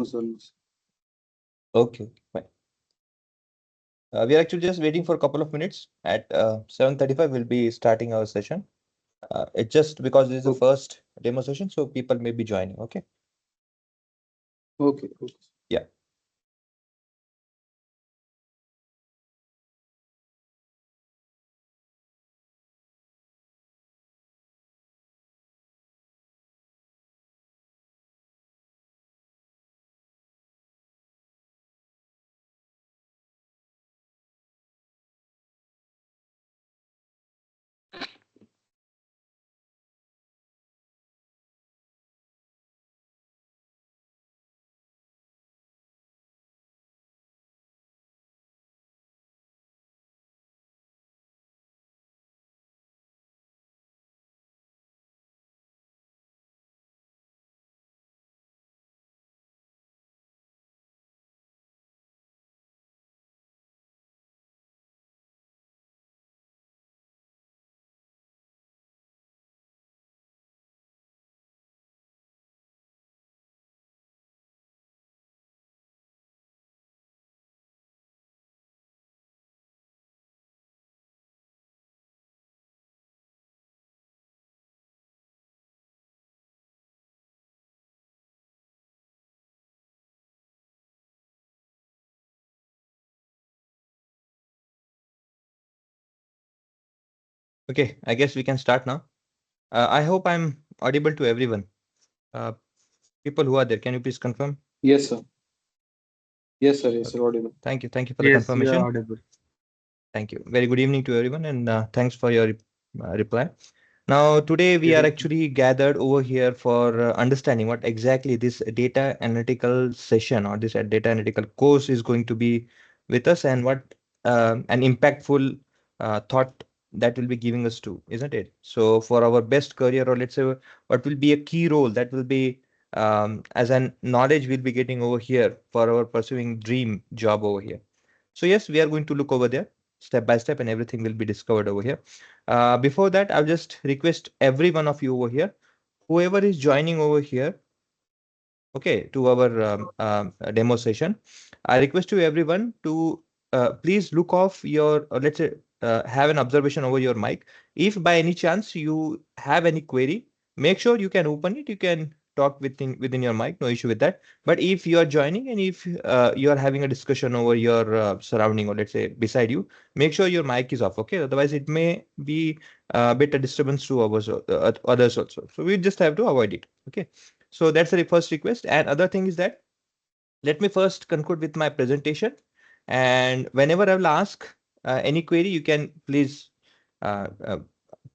No, sir. No, sir. Okay, fine. We are actually just waiting for a couple of minutes. At 7:35, we'll be starting our session. It's just because this is the Okay. first demo session, so people may be joining. Okay. Okay. Okay. Yeah. Okay, I guess we can start now. I hope I'm audible to everyone. Uh, People who are there, can you please confirm? Yes, sir. Yes, sir. Yes, Okay. sir. Audible. Thank you. Thank you for the Yes, you are confirmation. audible. Thank you. Very good evening to everyone, and thanks for your reply. Now, today we Good are evening. actually gathered over here for understanding what exactly this data analytical session or this data analytical course is going to be with us, and what an impactful thought that will be giving us to, isn't it? So, for our best career, or let's say, what will be a key role that will be as an knowledge we'll be getting over here for our pursuing dream job over here. So yes, we are going to look over there step by step, and everything will be discovered over here. Before that, I'll just request every one of you over here, whoever is joining over here, okay, to our demo session, I request you everyone to please look off your, let's say, have an observation over your mic. If by any chance you have any query, make sure you can open it. You can talk within your mic, no issue with that. But if you are joining and if you are having a discussion over your surrounding, or let's say beside you, make sure your mic is off. Okay, otherwise it may be a bit of disturbance to others also. So we just have to avoid it. Okay. So that's the first request. And other thing is that let me first conclude with my presentation. And whenever I will ask any query, you can please uh, uh,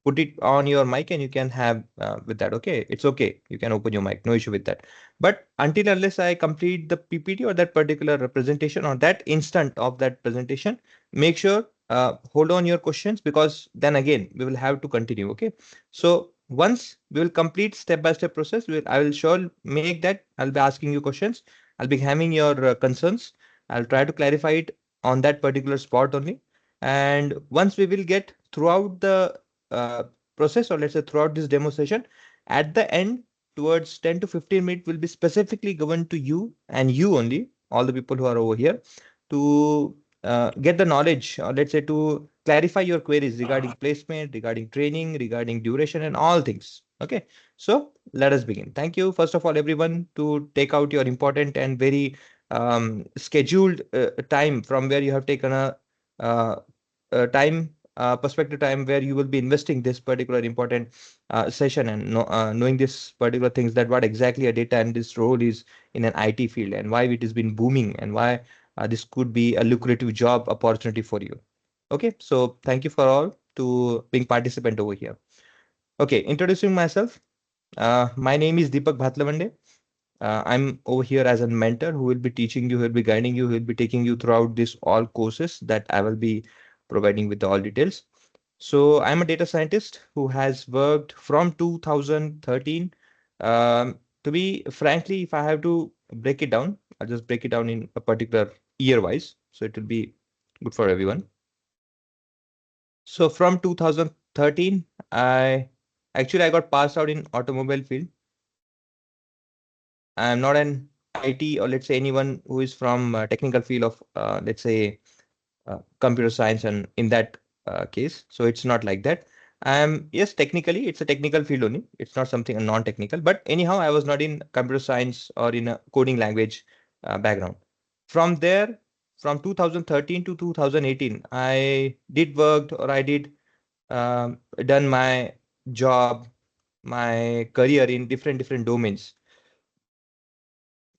put it on your mic and you can have with that. Okay, it's okay. You can open your mic, no issue with that. But until unless I complete the PPT or that particular representation or that instant of that presentation, make sure hold on your questions, because then again we will have to continue. Okay, so once we will complete step by step process, I will sure make that I'll be asking you questions. I'll be having your concerns. I'll try to clarify it on that particular spot only. And once we will get throughout the uh, process, or let's say throughout this demo session, at the end, towards 10 to 15 minutes will be specifically given to you and you only, all the people who are over here, to get the knowledge, or let's say to clarify your queries regarding placement, regarding training, regarding duration, and all things. Okay, so let us begin. Thank you, first of all, everyone, to take out your important and very scheduled time from where you have taken uh, time perspective time where you will be investing this particular important session, and knowing this particular things, that what exactly a data analyst role is in an IT field, and why it has been booming, and why this could be a lucrative job opportunity for you. Okay, so thank you for all to being participant over here. Okay, introducing myself. My name is Deepak Bhatlavande. I'm over here as a mentor who will be teaching you, who will be guiding you, who will be taking you throughout this all courses that I will be providing with all details. So I'm a data scientist who has worked from 2013. To be frankly, if I have to break it down, I'll just break it down in a particular year wise. So it will be good for everyone. So from 2013, I got passed out in automobile field. I'm not an IT, or let's say anyone who is from technical field of let's say computer science, and in that case, so it's not like that. Yes, technically it's a technical field only. It's not something non-technical, but anyhow, I was not in computer science or in a coding language background. From there, from 2013 to 2018, I did worked, or I did done my job, my career in different domains.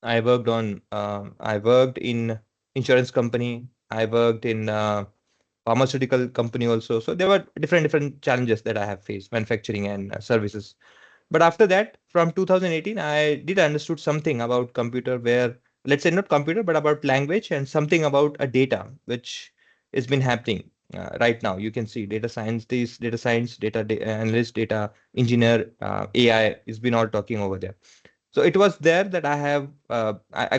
I worked in insurance company. I worked in pharmaceutical company also. So there were different challenges that I have faced, manufacturing and services. But after that, from 2018, I did understood something about computer, where let's say not computer, but about language and something about a data, which has been happening right now. You can see data scientist, data science, analyst, data engineer, AI has been all talking over there. So it was there that I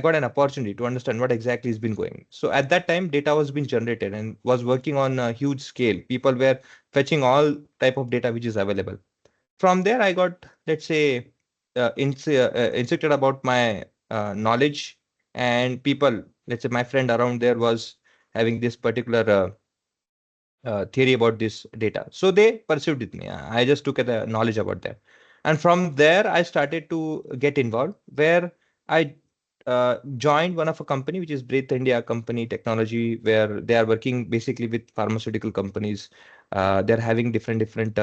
got an opportunity to understand what exactly has been going. So at that time, data was being generated and was working on a huge scale. People were fetching all type of data which is available. From there, I got, let's say, insecure about my knowledge, and people, let's say my friend around there was having this particular theory about this data. So they pursued with me. I just took the knowledge about that. And from there, I started to get involved, where I joined one of a company, which is Breath India Company Technology, where they are working basically with pharmaceutical companies. They're having different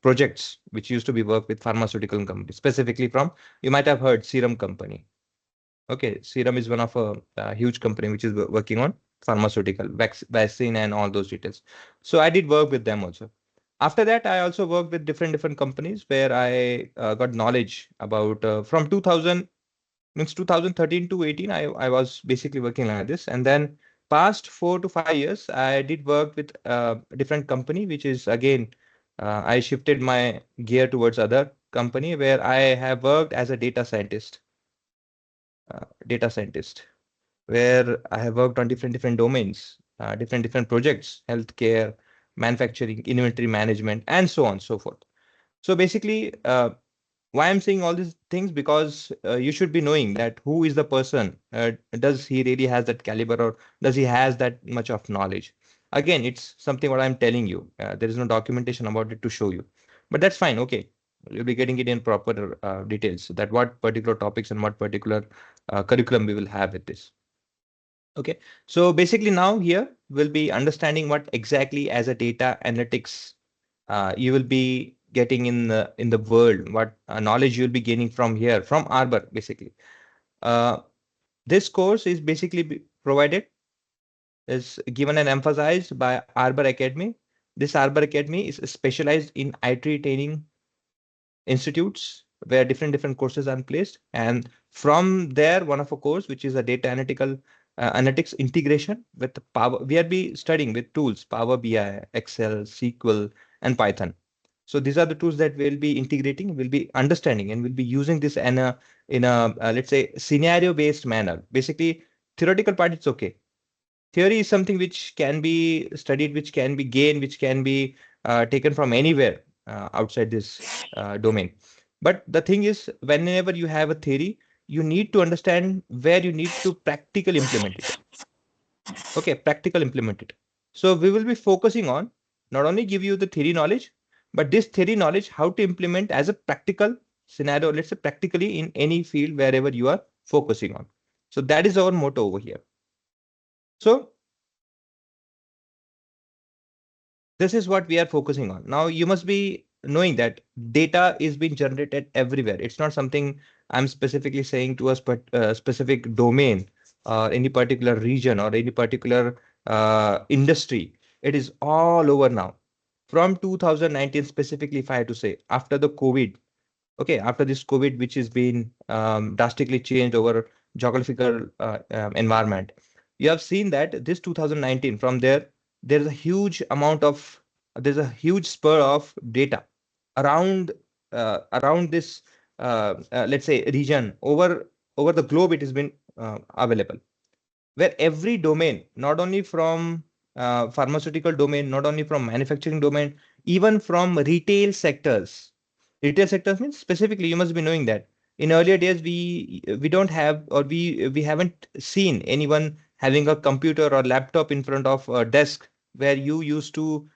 projects, which used to be work with pharmaceutical companies, specifically from, you might have heard, Serum Company. Okay, Serum is one of a huge company which is working on pharmaceutical, vaccine, and all those details. So I did work with them also. After that, I also worked with different companies, where I got knowledge about from 2000 means 2013 to 18. I was basically working like this, and then past 4 to 5 years, I did work with a different company, which is again I shifted my gear towards other company, where I have worked as a data scientist, where I have worked on different domains, different projects, healthcare, manufacturing, inventory management, and so on, so forth. So basically, why I'm saying all these things, because you should be knowing that who is the person. Does he really has that caliber, or does he has that much of knowledge? Again, it's something what I'm telling you. There is no documentation about it to show you, but that's fine. Okay, you'll be getting it in proper details, that what particular topics and what particular curriculum we will have with this. Okay, so basically now here we'll be understanding what exactly as a data analytics you will be getting in the world, what knowledge you'll be gaining from here, from Arbor basically. This course is basically provided, is given and emphasized by Arbor Academy. This Arbor Academy is specialized in IT training institutes, where different courses are placed, and from there, one of a course which is a data analytics integration with the Power. We are be studying with tools Power BI, Excel, SQL, and Python. So these are the tools that we'll be integrating, we'll be understanding, and we'll be using this in a let's say scenario based manner. Basically, theoretical part, it's okay. Theory is something which can be studied, which can be gained, which can be taken from anywhere outside this domain. But the thing is, whenever you have a theory, you need to understand where you need to practically implement it. Okay, practical implement it. So we will be focusing on not only give you the theory knowledge, but this theory knowledge, how to implement as a practical scenario, let's say practically in any field wherever you are focusing on. So that is our motto over here. So this is what we are focusing on. Now you must be knowing that data is being generated everywhere. It's not something I'm specifically saying to a specific domain or any particular region or any particular industry. It is all over now. From 2019 specifically, if I had to say, after the COVID, okay, after this COVID, which has been drastically changed over geographical environment, you have seen that this 2019, from there, there's a huge amount of, there's a huge spur of data around around this let's say region, over the globe. It has been available, where every domain, not only from pharmaceutical domain, not only from manufacturing domain, even from retail sectors. Retail sectors means specifically, you must be knowing that In earlier days, we don't have, or we haven't seen anyone having a computer or laptop in front of a desk where you used to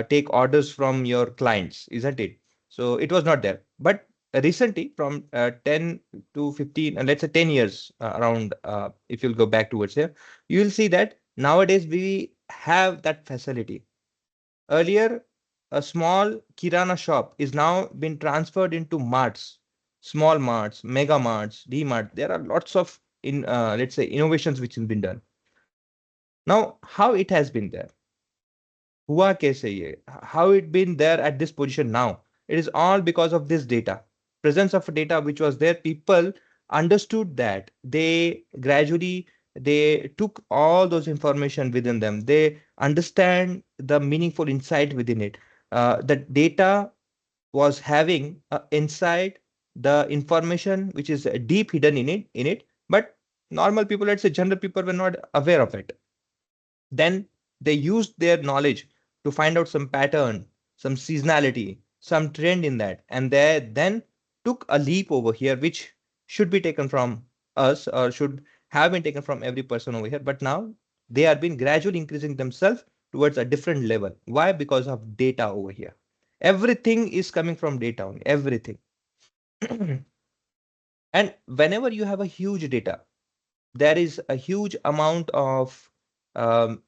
take orders from your clients, isn't it? So it was not there. But recently, from 10 to 15, and let's say 10 years around, if you'll go back towards here, you will see that nowadays we have that facility. Earlier, a small kirana shop is now been transferred into marts, small marts, mega marts, D mart. There are lots of let's say innovations which have been done. Now, how it has been there? हुआ कैसे ये? How it been there at this position now? It is all because of this data. Presence of data which was there, people understood that. They gradually they took all those information within them. They understand the meaningful insight within it. The data was having inside the information which is deep hidden in it, but normal people, let's say general people, were not aware of it. Then they used their knowledge to find out some pattern, some seasonality, some trend in that, and they then took a leap over here, which should be taken from us or should have been taken from every person over here. But now they are been gradually increasing themselves towards a different level. Why? Because of data over here. Everything is coming from data only, everything. And whenever you have a huge data, there is a huge amount of um,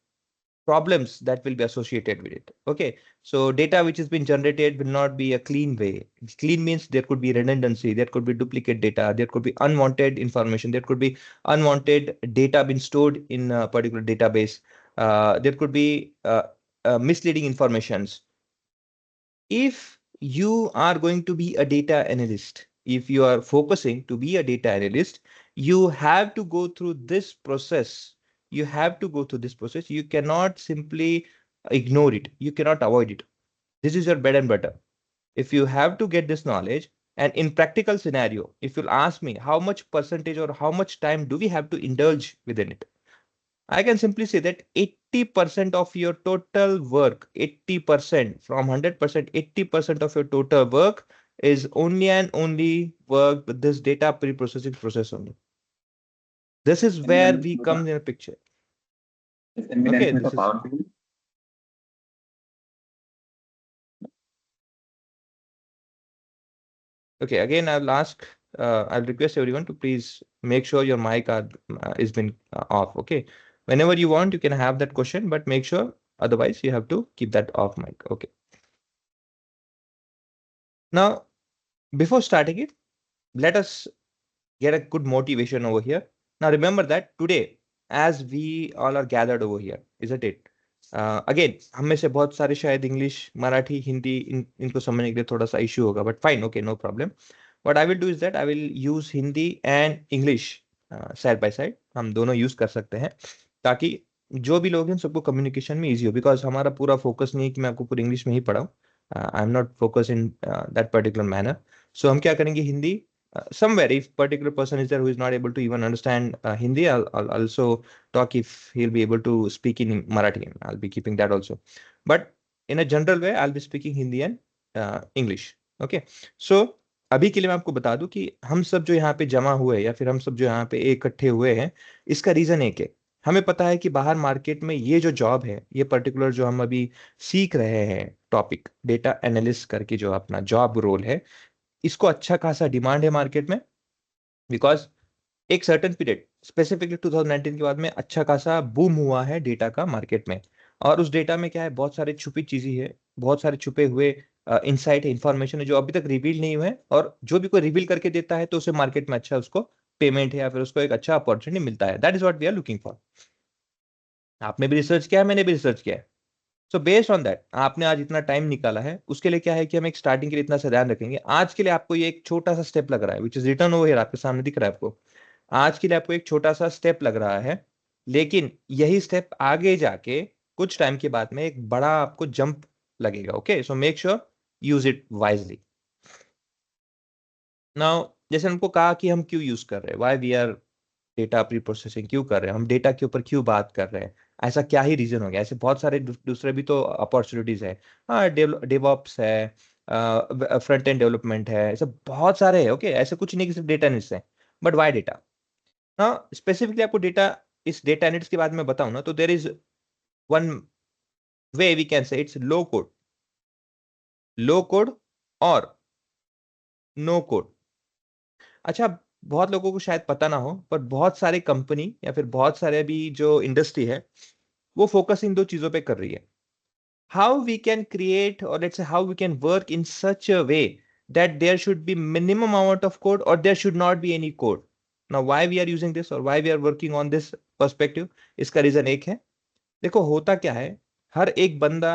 problems that will be associated with it. Okay, so data which has been generated will not be a clean way. Clean means there could be redundancy, there could be duplicate data, there could be unwanted information, there could be unwanted data being stored in a particular database, there could be misleading informations. If you are going to be a data analyst, if you are focusing to be a data analyst, you have to go through this process. You have to go through this process. You cannot simply ignore it. You cannot avoid it. This is your bread and butter. If you have to get this knowledge, and in practical scenario, if you'll ask me how much percentage or how much time do we have to indulge within it, I can simply say that 80% of your total work, 80% from 100%, 80% of your total work is only and only work with this data pre-processing process only. This is where we come in a picture. Okay, this is okay. Again, I'll request everyone to please make sure your mic is been off. Okay, whenever you want, you can have that question, but make sure otherwise you have to keep that off mic. Okay. Now, before starting it, let us get a good motivation over here. Now, remember that today, as we all are gathered over here, isn't it? Again, हम में से बहुत सारे शायद English, Marathi, Hindi इनको समझने के लिए थोड़ा सा इशू होगा, but fine, okay, no problem. What I will do is that I will use Hindi and English side by side. हम दोनों यूज कर सकते हैं ताकि जो भी लोग हैं सबको कम्युनिकेशन में इजी हो, बिकॉज हमारा पूरा फोकस नहीं है कि मैं आपको पूरी इंग्लिश में ही पढ़ाऊँ. I am not focus in that particular manner. So हम क्या करेंगे, Hindi somewhere, if particular person is there who is not able to even understand Hindi, I'll also talk if he'll be able to speak in Marathi. I'll be keeping that also, but in a general way I'll be speaking Hindi and English. Okay, so अभी के लिए मैं आपको बता दूं कि हम सब जो यहाँ पे जमा हुए हैं या फिर हम सब जो यहाँ पे इकट्ठे हुए हैं, इसका रीजन एक है. हमें पता है कि बाहर मार्केट में ये जो जॉब है, ये पर्टिकुलर जो हम अभी सीख रहे हैं टॉपिक, डेटा एनालिस्ट करके जो अपना जॉब रोल है, इसको अच्छा खासा डिमांड है मार्केट में. बिकॉज एक सर्टेन पीरियड स्पेसिफिकली 2019 के बाद में अच्छा खासा बूम हुआ है डेटा का मार्केट में. और उस डेटा में क्या है, बहुत सारे छुपी चीजें है, बहुत सारे छुपे हुए इनसाइट है, इंफॉर्मेशन है जो अभी तक रिवील नहीं हुए, और जो भी कोई रिवील करके देता है तो उसे मार्केट में अच्छा उसको पेमेंट है या फिर उसको एक अच्छा अपॉर्चुनिटी मिलता है. That is what we are looking for. आपने भी रिसर्च किया है, मैंने भी रिसर्च किया है. सो बेस्ड ऑन दैट, आपने आज इतना टाइम निकाला है, उसके लिए क्या है कि हम एक स्टार्टिंग के लिए इतना सा ध्यान रखेंगे. आज के लिए आपको ये एक छोटा सा स्टेप लग रहा है, which is return over here, आपके सामने दिख रहा है आपको. आज के लिए आपको एक छोटा सा स्टेप लग रहा है, लेकिन यही स्टेप आगे जाके कुछ टाइम के बाद में एक बड़ा आपको जंप लगेगा. Okay, so make sure use it wisely. Now, जैसे हमको कहा कि हम क्यों यूज कर रहे हैं, why we are data pre processing क्यों कर रहे हैं, हम डेटा के ऊपर क्यों बात कर रहे हैं, ऐसा क्या ही रीजन हो गया. ऐसे बहुत सारे दूसरे भी तो अपॉर्चुनिटीज है. हाँ, डेवॉप्स है, फ्रंट एंड डेवलपमेंट है, ऐसे बहुत सारे है। ओके, ऐसे कुछ नहीं कि सिर्फ डेटा एनालिस्ट है। But why data? हाँ, स्पेसिफिकली आपको डेटा, इस डेटा एनालिस्ट के बारे में बताऊं ना, तो there is one way we can say it's low code, low code और नो कोड। अच्छा, बहुत लोगों को शायद पता ना हो, पर बहुत सारे कंपनी या फिर बहुत सारे अभी जो इंडस्ट्री है वो फोकस इन दो चीजों पे कर रही है। How we can create, or let's say how we can work in such a way that there should be minimum amount of code or there should not be any code. Now why we are using this or why we are working on this perspective, इसका reason एक है। देखो होता क्या है, हर एक बंदा,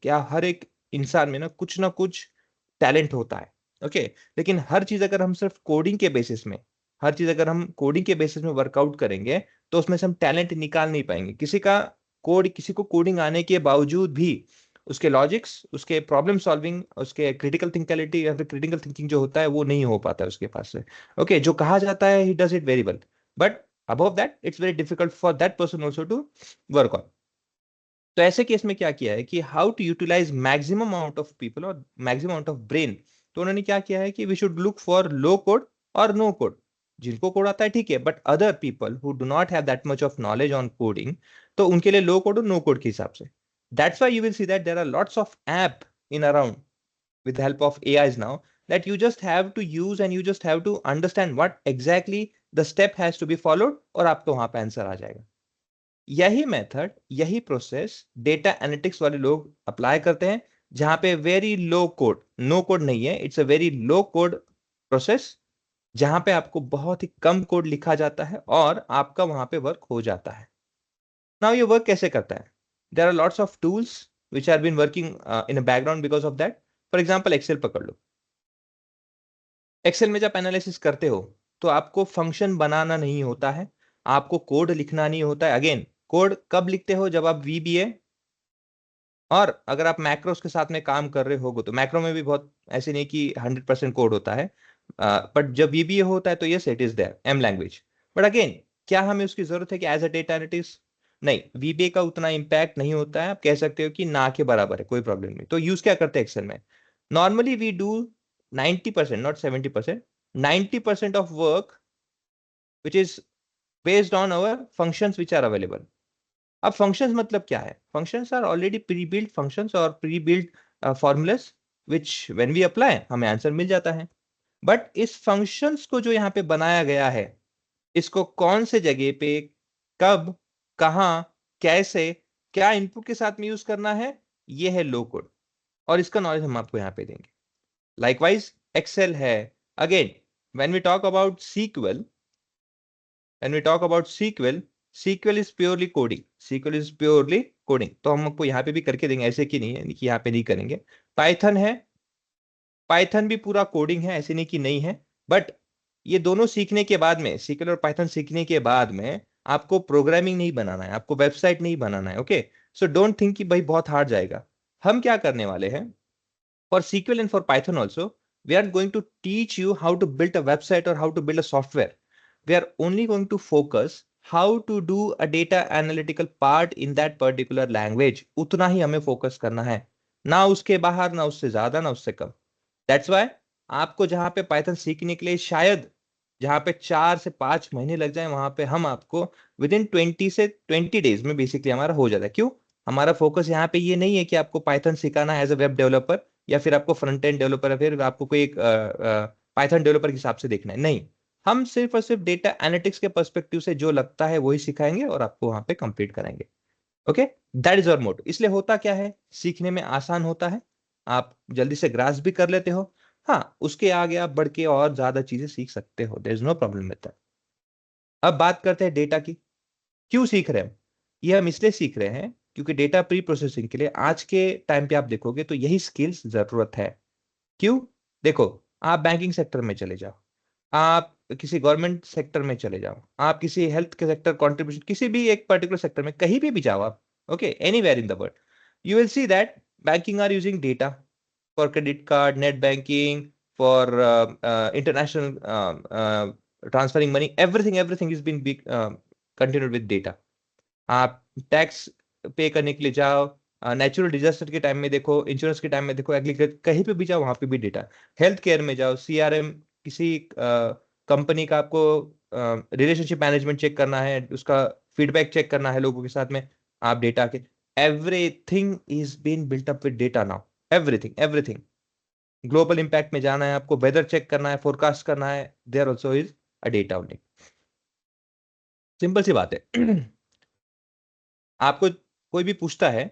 क्या हर एक इंसान में ना कुछ टैलेंट होता है। ओके, लेकिन हर चीज अगर हम सिर्फ कोडिंग के बेसिस में, हर चीज अगर हम कोडिंग के बेसिस में वर्कआउट करेंगे तो उसमें से हम टैलेंट निकाल नहीं पाएंगे। किसी को कोडिंग आने के बावजूद भी उसके लॉजिक्स, उसके प्रॉब्लम सॉल्विंग, उसके क्रिटिकल थिंकिंग या फिर क्रिटिकल थिंकिंग जो होता है वो नहीं हो पाता है उसके पास से। ओके, जो कहा जाता है he does it very well, but above that it's very difficult for that person also to work on। तो ऐसे केस में क्या किया है कि how to utilise maximum amount of people और मैक्सिमम अमाउंट ऑफ ब्रेन। तो उन्होंने क्या किया है कि we should look for low code और नो कोड। जिनको कोड आता है ठीक है, but other people who do not have that much of knowledge on coding, तो उनके लिए लो कोड और नो कोड के हिसाब से। That's why you will see that there are lots of app in around with the help of AIs now, that you just have to use and you just have to understand what exactly the step has to be followed और आपको वहां पे answer आ जाएगा। यही method, यही process data analytics वाले लोग apply करते हैं, जहां पे very low code, no code नहीं है, it's a very low code process, जहां पे आपको बहुत ही कम कोड लिखा जाता है और आपका वहां पे वर्क हो जाता है। नाउ ये वर्क कैसे करता है? There are lots of tools which are been working in a background because of that. For example Excel पकड़ लो। एक्सेल में जब एनालिसिस करते हो तो आपको फंक्शन बनाना नहीं होता है, आपको कोड लिखना नहीं होता है। अगेन, कोड कब लिखते हो? जब आप वीबीए और अगर आप मैक्रोस के साथ में काम कर रहे होगे, तो मैक्रो में भी बहुत ऐसे नहीं कि 100% कोड होता है, बट जब वीबीए होता है तो yes it is there an language. But again, क्या हमें उसकी जरूरत है कि एज अ डेटा एनालिटिस्ट? नहीं, वीबीए का उतना इंपैक्ट नहीं होता है। आप कह सकते हो कि ना के बराबर है, कोई प्रॉब्लम नहीं। तो यूज क्या करते हैं एक्सेल में? Normally we do 90%, not 70%, 90% of work which is based on our functions which are available. अब फंक्शंस मतलब क्या है? Functions are already pre build functions और pre build formulas which when we apply हमें आंसर मिल जाता है। बट इस फंक्शंस को जो यहाँ पे बनाया गया है, इसको कौन से जगह पे, कब, कहाँ, कैसे, क्या इनपुट के साथ में यूज करना है, ये है लो कोड, और इसका नॉलेज हम आपको यहाँ पे देंगे। लाइकवाइज एक्सेल है। Again, when we talk about SQL, when we talk about SQL is purely coding, SQL is purely coding। तो हम आपको यहाँ पे भी करके देंगे, ऐसे कि नहीं है कि यहाँ पे नहीं करेंगे। पाइथन है, पाइथन भी पूरा कोडिंग है, ऐसे नहीं कि नहीं है। बट ये दोनों सीखने के बाद में, SQL और पाइथन सीखने के बाद में आपको प्रोग्रामिंग नहीं बनाना है, आपको वेबसाइट नहीं बनाना है। ओके, सो डोंट थिंक कि भाई बहुत हार्ड जाएगा। हम क्या करने वाले हैं, for SQL and for Python also, we are going to teach you how to build a website और how to build a software. We are only going to focus how to do a data analytical part in that particular language। उतना ही हमें focus करना है, ना उसके बाहर, ना उससे ज्यादा, ना उससे कम। दैट्स वाई आपको जहां पे पाइथन सीखने के लिए शायद जहां पे 4 से 5 महीने लग जाए, वहां पे हम आपको विद इन 20 से 20 डेज में बेसिकली हमारा हो जाता है। क्यों? हमारा फोकस यहाँ पे ये नहीं है कि आपको पाइथन सिखाना है एज अ वेब डेवलपर, या फिर आपको फ्रंट एंड डेवलपर, या फिर आपको कोई एक पाइथन डेवलपर के हिसाब से देखना है। नहीं, हम सिर्फ और सिर्फ डेटा एनालिटिक्स के पर्सपेक्टिव से जो लगता है वही सिखाएंगे और आपको वहां पे कंप्लीट कराएंगे। Okay, that is our motto. इसलिए होता क्या है, सीखने में आसान होता है, आप जल्दी से ग्रास भी कर लेते हो। हाँ, उसके आगे आप बढ़ के और ज्यादा चीजें सीख सकते हो, there is no problem with that. अब बात करते हैं डेटा की। क्यों सीख रहे हैं हम? ये हम इसलिए सीख रहे हैं क्योंकि डेटा प्री प्रोसेसिंग के लिए आज के टाइम पे आप देखोगे तो यही स्किल्स जरूरत है। क्यों? देखो, आप बैंकिंग सेक्टर में चले जाओ, आप किसी गवर्नमेंट सेक्टर में चले जाओ, आप किसी हेल्थ के सेक्टर कंट्रीब्यूशन, किसी भी एक पर्टिकुलर सेक्टर में कहीं भी जाओ आप, okay, anywhere in the world, you will see that banking are using data for credit card, net banking, for international transferring money, everything is been continued with data. आप tax पे करने के लिए जाओ, नेचुरल डिजास्टर के time में देखो, insurance के टाइम में देखो, एग्रीकल्चर कहीं पे भी जाओ वहां पे भी डेटा। हेल्थ केयर में जाओ, सीआरएम, किसी कंपनी का आपको रिलेशनशिप मैनेजमेंट चेक करना है, उसका फीडबैक चेक करना है लोगों के साथ में, आप डेटा के, everything is been built up with data now, everything everything. Global impact में जाना है आपको, वेदर चेक करना है, फोरकास्ट करना है, there also is a data only. Simple सी बात है। आपको कोई भी पूछता है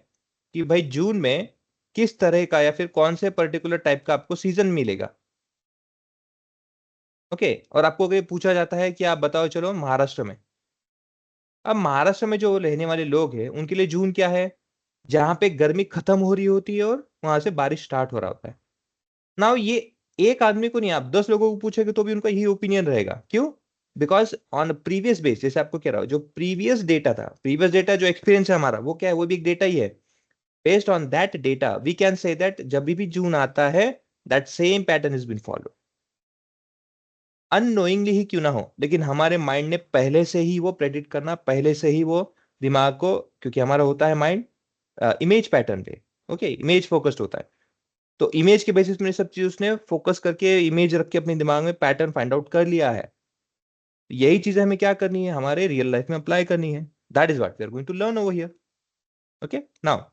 कि भाई जून में किस तरह का या फिर कौन से पर्टिकुलर टाइप का आपको सीजन मिलेगा, ओके, और आपको अगर पूछा जाता है कि आप बताओ चलो महाराष्ट्र में, अब महाराष्ट्र में जो रहने वाले लोग हैं उनके लिए जून क्या है, जहां पे गर्मी खत्म हो रही होती है और वहां से बारिश स्टार्ट हो रहा होता है। नाउ ये एक आदमी को नहीं, आप 10 लोगों को पूछेंगे तो भी उनका यही ओपिनियन रहेगा। क्यों? बिकॉज ऑन प्रीवियस बेस, जैसे आपको कह रहा हूं, जो प्रीवियस डेटा था, प्रीवियस डेटा जो एक्सपीरियंस है हमारा, वो क्या है, वो भी एक डेटा ही है। Based on that data we can say that जब भी जून आता है, that same pattern is been follow, unknowingly ही क्यों ना हो, लेकिन हमारे माइंड ने पहले से ही वो प्रेडिक्ट करना, पहले से ही वो दिमाग को, क्योंकि हमारा होता है माइंड इमेज पैटर्न पे, ओके, इमेज फोकस्ड होता है, तो इमेज के बेसिस में सब चीज उसने फोकस करके, इमेज रख के अपने दिमाग में पैटर्न फाइंड आउट कर लिया है। यही चीजें हमें क्या करनी है, हमारे रियल लाइफ में अप्लाई करनी है। That is what we are going to learn over here. Okay, now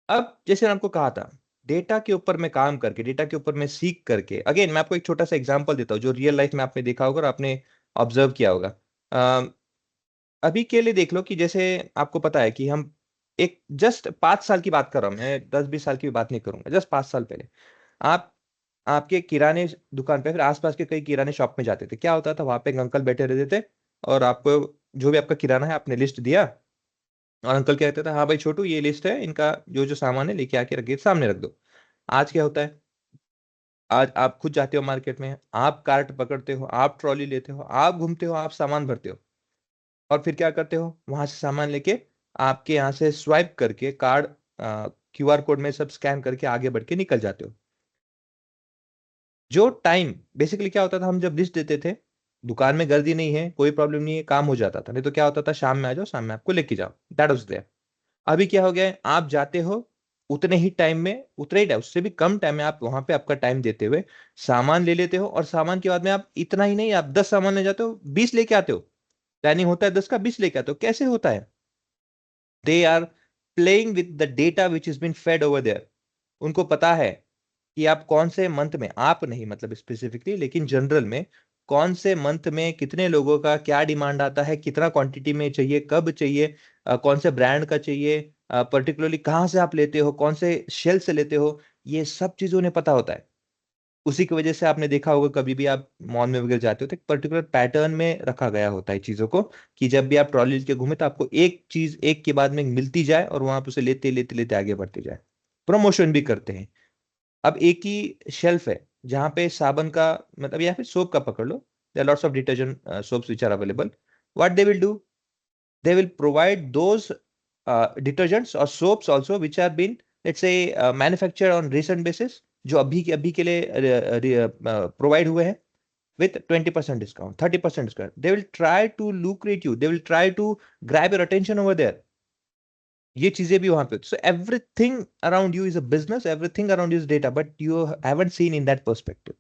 अब जैसे मैंने आपको कहा था, डेटा के ऊपर मैं काम करके, डेटा के ऊपर मैं सीख करके, अगेन मैं आपको एक छोटा सा एग्जांपल देता हूँ जो रियल लाइफ में आपने देखा होगा और आपने ऑब्जर्व किया होगा। अभी के लिए देख लो कि जैसे आपको पता है कि हम एक जस्ट 5 साल की बात कर रहा हूँ मैं, 10-20 साल की बात नहीं करूंगा, जस्ट 5 साल पहले आप आपके किराने दुकान पे, फिर आसपास के कई किराने शॉप में जाते थे, क्या होता था, वहां पे एक अंकल बैठे रहते थे और आपको जो भी आपका किराना है आपने लिस्ट दिया, और अंकल क्या कहते थे, हाँ भाई छोटू ये लिस्ट है, इनका जो जो सामान है लेके आके रखिए, सामने रख दो। आज क्या होता है, आज आप खुद जाते हो मार्केट में, आप कार्ट पकड़ते हो, आप ट्रॉली लेते हो, आप घूमते हो, आप सामान भरते हो, और फिर क्या करते हो, वहां से सामान लेके आपके यहाँ से स्वाइप करके कार्ड, क्यूआर कोड में सब स्कैन करके आगे बढ़ के निकल जाते हो। जो टाइम बेसिकली क्या होता था, हम जब लिस्ट देते थे, दुकान में गर्दी नहीं है, कोई प्रॉब्लम नहीं है, काम हो जाता था, नहीं तो क्या होता था, शाम में आ जाओ, शाम में आपको लेके जाओ, दैट वाज देयर। अभी क्या हो गया है, आप जाते हो उतने ही टाइम में, उतने ही टाइम, उससे भी कम टाइम में आप वहां पे आपका टाइम देते हुए सामान ले लेते हो, और सामान के बाद में आप इतना ही नहीं, आप 10 सामान ले जाते हो, 20 लेके आते हो। प्लानिंग होता है 10 का 20 लेके आते हो, कैसे होता है, they are playing with the data which is been fed over there. उनको पता है कि आप कौन से मंथ में, आप नहीं मतलब स्पेसिफिकली, लेकिन जनरल में कौन से मंथ में कितने लोगों का क्या डिमांड आता है, कितना क्वांटिटी में चाहिए, कब चाहिए, कौन से ब्रांड का चाहिए, पर्टिकुलरली कहाँ से आप लेते हो, कौन से शेल से लेते हो, ये सब चीजों उन्हें पता होता है। उसी की वजह से आपने देखा होगा कभी भी आप मॉल में वगैरह जाते हो तो एक पर्टिकुलर पैटर्न में रखा गया होता है चीजों को, कि जब भी आप ट्रॉली के घूमे तो आपको एक चीज एक के बाद में मिलती जाए और वहां पे उसे लेते लेते लेते आगे बढ़ते जाए। प्रमोशन भी करते हैं। अब एक ही शेल्फ है जहां पे साबन का, मतलब या फिर सोप का पकड़ लो, there lots of detergent soaps which are available, what they will do, they will provide those detergents or soaps also which have been, let's say, manufactured on recent basis, जो अभी के लिए प्रोवाइड हुए हैं, with 20% discount, 30% discount. They will try to lucrate you, they will try to grab your attention over there। ये चीजें भी वहां पे, so everything around you is a business, everything around you is data, but you haven't seen in that perspective।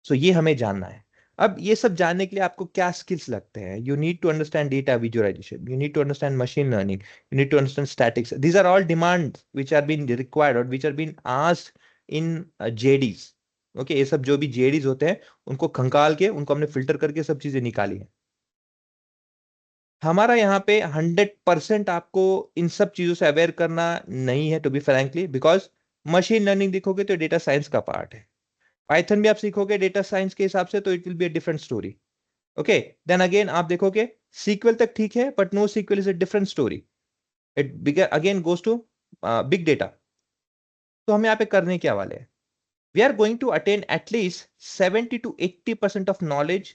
सो ये हमें जानना है। अब ये सब जानने के लिए आपको क्या स्किल्स लगते हैं, you need to understand data visualisation, you need to understand machine learning, you need to understand statics, these are all demand which are been required और which are been asked in JDs. Okay, ये सब जो भी JDs होते हैं उनको खंगाल के, उनको हमने फिल्टर करके सब चीजें निकाली है। हमारा यहाँ पे 100% आपको इन सब चीजों से अवेयर करना नहीं है, to be frankly, because machine learning देखोगे तो डेटा साइंस का पार्ट है, पाइथन भी आप सीखोगे डेटा साइंस के हिसाब से तो it will be a different story. Okay, then again आप देखोगे सीक्वल तक ठीक है, but no SQL is a different story, it again goes to big data. तो हम यहाँ पे करने क्या वाले हैं, we are going to attain at least 70 to 80% of knowledge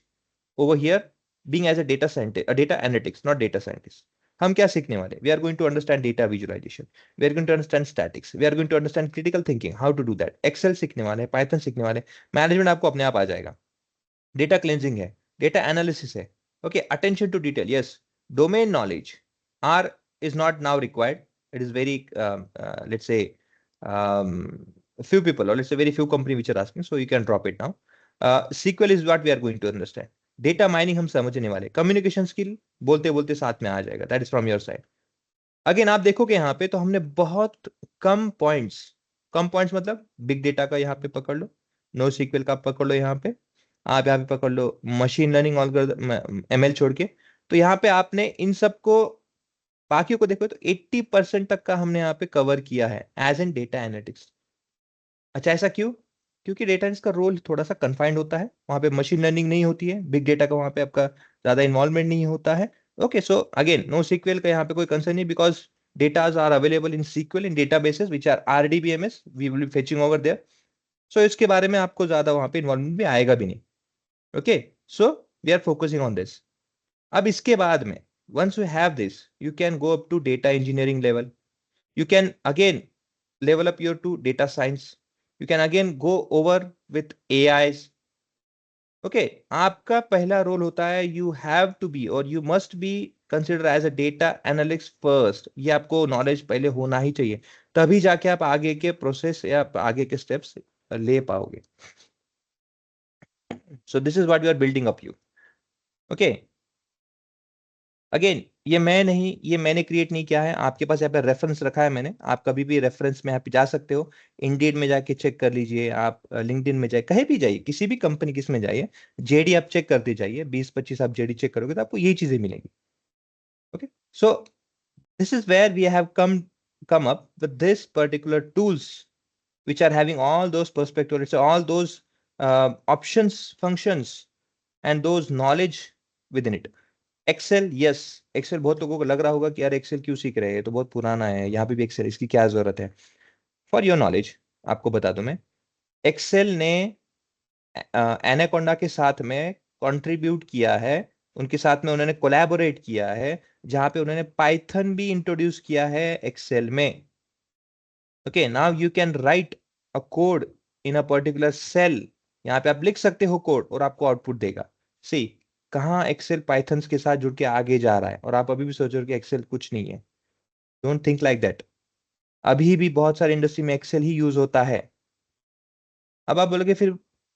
over here, being as a data scientist, data analytics, not data scientist. हम क्या सीखने वाले, we are going to understand data visualisation, we are going to understand statics, we are going to understand critical thinking, how to do that, Excel सीखने वाले हैं, Python सीखने वाले, management आपको अपने आप आ जाएगा, डेटा क्लेंजिंग है, डेटा एनालिसिस है, okay, attention to detail, yes, domain knowledge are is not now required, it is very let's say few people, or let's say very few company which are asking, so you can drop it now. SQL is what we are going to understand. Data mining हम समझने वाले, communication skill बोलते बोलते साथ में आ जाएगा, that is from your side. Again आप देखोगे यहाँ पे तो हमने बहुत कम पॉइंट्स मतलब बिग डेटा का यहाँ पे पकड़ लो, नो सीक्वल का पकड़ लो, यहाँ पे आप यहाँ पे पकड़ लो मशीन लर्निंग एल्गोरिथम एमएल छोड़ के. तो यहाँ पे आपने इन सबको बाकियों को देखो तो 80% तक का हमने यहाँ पे कवर किया है एज एन डेटा एनालिटिक्स. अच्छा ऐसा क्यों? क्योंकि डेटा एनालिस्ट का रोल थोड़ा सा कन्फाइंड होता है, वहां पे मशीन लर्निंग नहीं होती है, बिग डेटा का वहां पे आपका ज्यादा इन्वॉल्वमेंट नहीं होता है. Okay, so again no sequel का यहाँ पे कोई कंसर्न नहीं, because datas are available in sequel in databases which are RDBMS, we will be fetching over there. So इसके बारे में आपको ज्यादा वहां पे इन्वॉल्वमेंट भी आएगा भी नहीं. Okay, so we are focusing on this. अब इसके बाद में once you have this, you can go up to data engineering level. You can again level up your to data science. You can again go over with AIs. Okay, आपका पहला role होता है you have to be or you must be considered as a data analyst first. ये आपको knowledge पहले होना ही चाहिए, तभी जाके आप आगे के प्रोसेस या आगे के स्टेप्स ले पाओगे. So this is what you are building up you. Okay. Again ये मैं नहीं, ये मैंने क्रिएट नहीं किया है, आपके पास यहाँ पे रेफरेंस रखा है मैंने, आप कभी भी रेफरेंस में यहाँ पे जा सकते हो. इंडीड में जाके चेक कर लीजिए, आप लिंक्डइन में जाए, कहीं भी जाइए, किसी भी कंपनी किस में जाइए, जेडी आप चेक करते जाइए, 20-25 आप जेडी चेक करोगे तो आपको यही चीजें मिलेंगी. Okay, so this is where we have come up with this particular tools which are having all those perspectives, all those options, functions and those knowledge within it. Excel, yes, Excel बहुत लोगों को लग रहा होगा कि यार Excel क्यों सीख रहे हैं, तो बहुत पुराना है, यहाँ पे भी एक्सेल, इसकी क्या जरूरत है. फॉर योर नॉलेज आपको बता दूं मैं, एक्सेल ने एनाकोंडा के साथ में कंट्रीब्यूट किया है, उनके साथ में उन्होंने कोलैबोरेट किया है, जहां पे उन्होंने पाइथन भी इंट्रोड्यूस किया है एक्सेल में. Okay, now you can write a code in a particular cell, यहाँ पे आप लिख सकते हो कोड और आपको आउटपुट देगा. सी कहाँ एक्सेल पाइथन के साथ जुड़ के आगे जा रहा है, और आप अभी भी सोच रहे हो कि एक्सेल कुछ नहीं है. Don't think like that. अभी भी बहुत सारे इंडस्ट्री में एक्सेल ही यूज होता है. अब आप बोलोगे फिर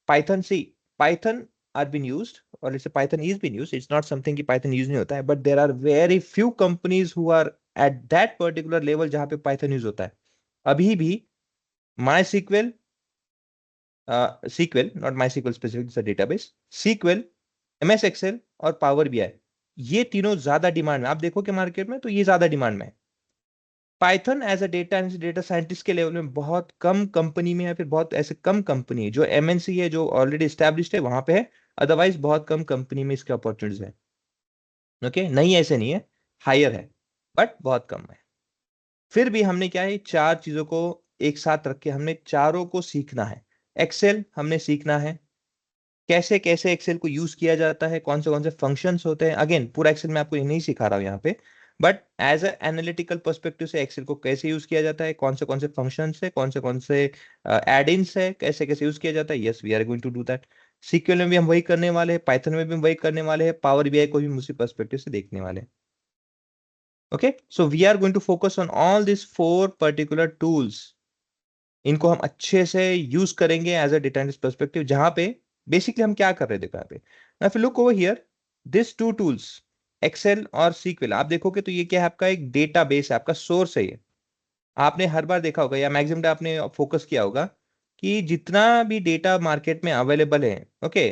Python, see Python are been used, और जैसे Python is been used, it's not something कि पाइथन यूज नहीं होता है, but there are very few companies who are at that particular level जहां पे पाइथन यूज होता है. अभी भी MySQL, SQL, not MySQL specific, it's a database, SQL, MS Excel और पावर बीआई, ये तीनों ज्यादा डिमांड में, आप देखो कि मार्केट में तो ये ज्यादा डिमांड में है. Python as a data scientist के लेवल में बहुत कम कंपनी में, या फिर बहुत ऐसे कम कंपनी है जो एमएनसी है, जो ऑलरेडी स्टैब्लिश्ड है, वहां पे है. अदरवाइज बहुत कम कंपनी में इसके अपॉर्चुनिटीज है. ओके, नहीं ऐसे नहीं है, हायर है, बट बहुत कम है. फिर भी हमने क्या है, चार चीजों को एक साथ रख के हमने चारों को सीखना है. एक्सेल हमने सीखना है, कैसे कैसे एक्सेल को यूज किया जाता है, कौन से फंक्शंस होते हैं. अगेन पूरा एक्सेल मैं आपको नहीं सिखा रहा हूं यहाँ पे, but as a analytical perspective से एक्सेल को कैसे यूज किया जाता है, कौन से फंक्शंस है, कौन से एड-इन्स है, कैसे कैसे यूज किया जाता है. Yes, we are going to do that. SQL में भी हम वही करने वाले हैं, पाइथन में भी हम वही करने वाले हैं, पावर बीआई को भी हम उसी पर्सपेक्टिव से देखने वाले हैं. Okay, so we are going to focus on all this 4 particular tools. इनको हम अच्छे से यूज करेंगे as a data analyst perspective, जहां पे बेसिकली हम क्या कर रहे हैं, देखो यहाँ पे, now if you look over here, this two tools, Excel और सीक्वल, आप देखोगे तो ये क्या है, आपका एक डेटाबेस है, आपका सोर्स है ये. आपने हर बार देखा होगा या मैक्सिमम आपने फोकस किया होगा कि जितना भी डेटा मार्केट में अवेलेबल है, ओके,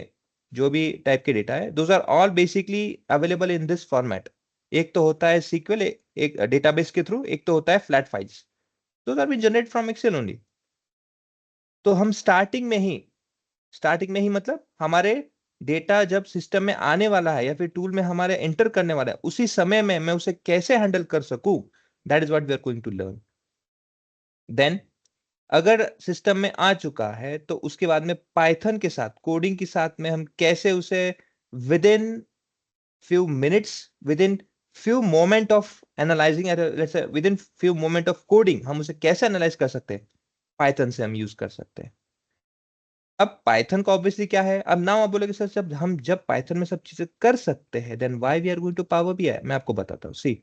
जो भी टाइप के डेटा है, those are all basically available in this format. एक तो होता है सीक्वल, एक डेटाबेस के थ्रू, एक तो होता है flat files. Those are been generate from Excel only. तो हम स्टार्टिंग में ही मतलब हमारे डेटा जब सिस्टम में आने वाला है या फिर टूल में हमारे एंटर करने वाला है, उसी समय में मैं उसे कैसे हैंडल कर सकूं, that is what we are going to learn. Then अगर सिस्टम में आ चुका है तो उसके बाद में पाइथन के साथ, कोडिंग के साथ में हम कैसे उसे with in few minutes, with in few moment of analysing, let's say with in few moment of coding, हम उसे कैसे एनालाइज कर सकते हैं, पाइथन से हम यूज कर सकते हैं. अब पाइथन का ऑब्वियसली क्या है, अब नाउ आप बोलोगे सर जब पाइथन में सब चीजें कर सकते हैं, then why we are going to power BI. मैं आपको बताता हूँ. सी,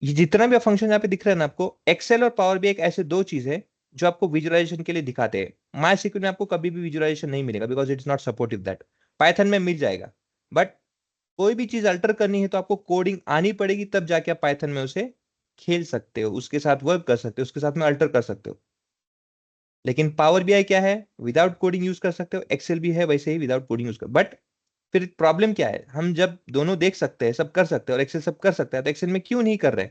ये जितना भी फंक्शन यहाँ पे दिख रहा है ना आपको, एक्सेल और पावर भी एक ऐसे दो चीज है जो आपको विजुअलाइजेशन के लिए दिखाते हैं। माई सीक्वल में आपको कभी भी विजुअलाइजेशन नहीं मिलेगा because it's not supportive that. Python में मिल जाएगा, बट कोई भी चीज अल्टर करनी है तो आपको कोडिंग आनी पड़ेगी, तब जाके आप पाइथन में उसे खेल सकते हो, उसके साथ वर्क कर सकते हो, उसके साथ में अल्टर कर सकते हो। लेकिन पावर बीआई क्या है, विदाउट कोडिंग यूज कर सकते हो। एक्सेल भी है वैसे ही विदाउट कोडिंग यूज कर। बट फिर प्रॉब्लम क्या है, हम जब दोनों देख सकते हैं, सब कर सकते हैं और एक्सेल सब कर सकता है, तो एक्सेल में क्यों नहीं कर रहे?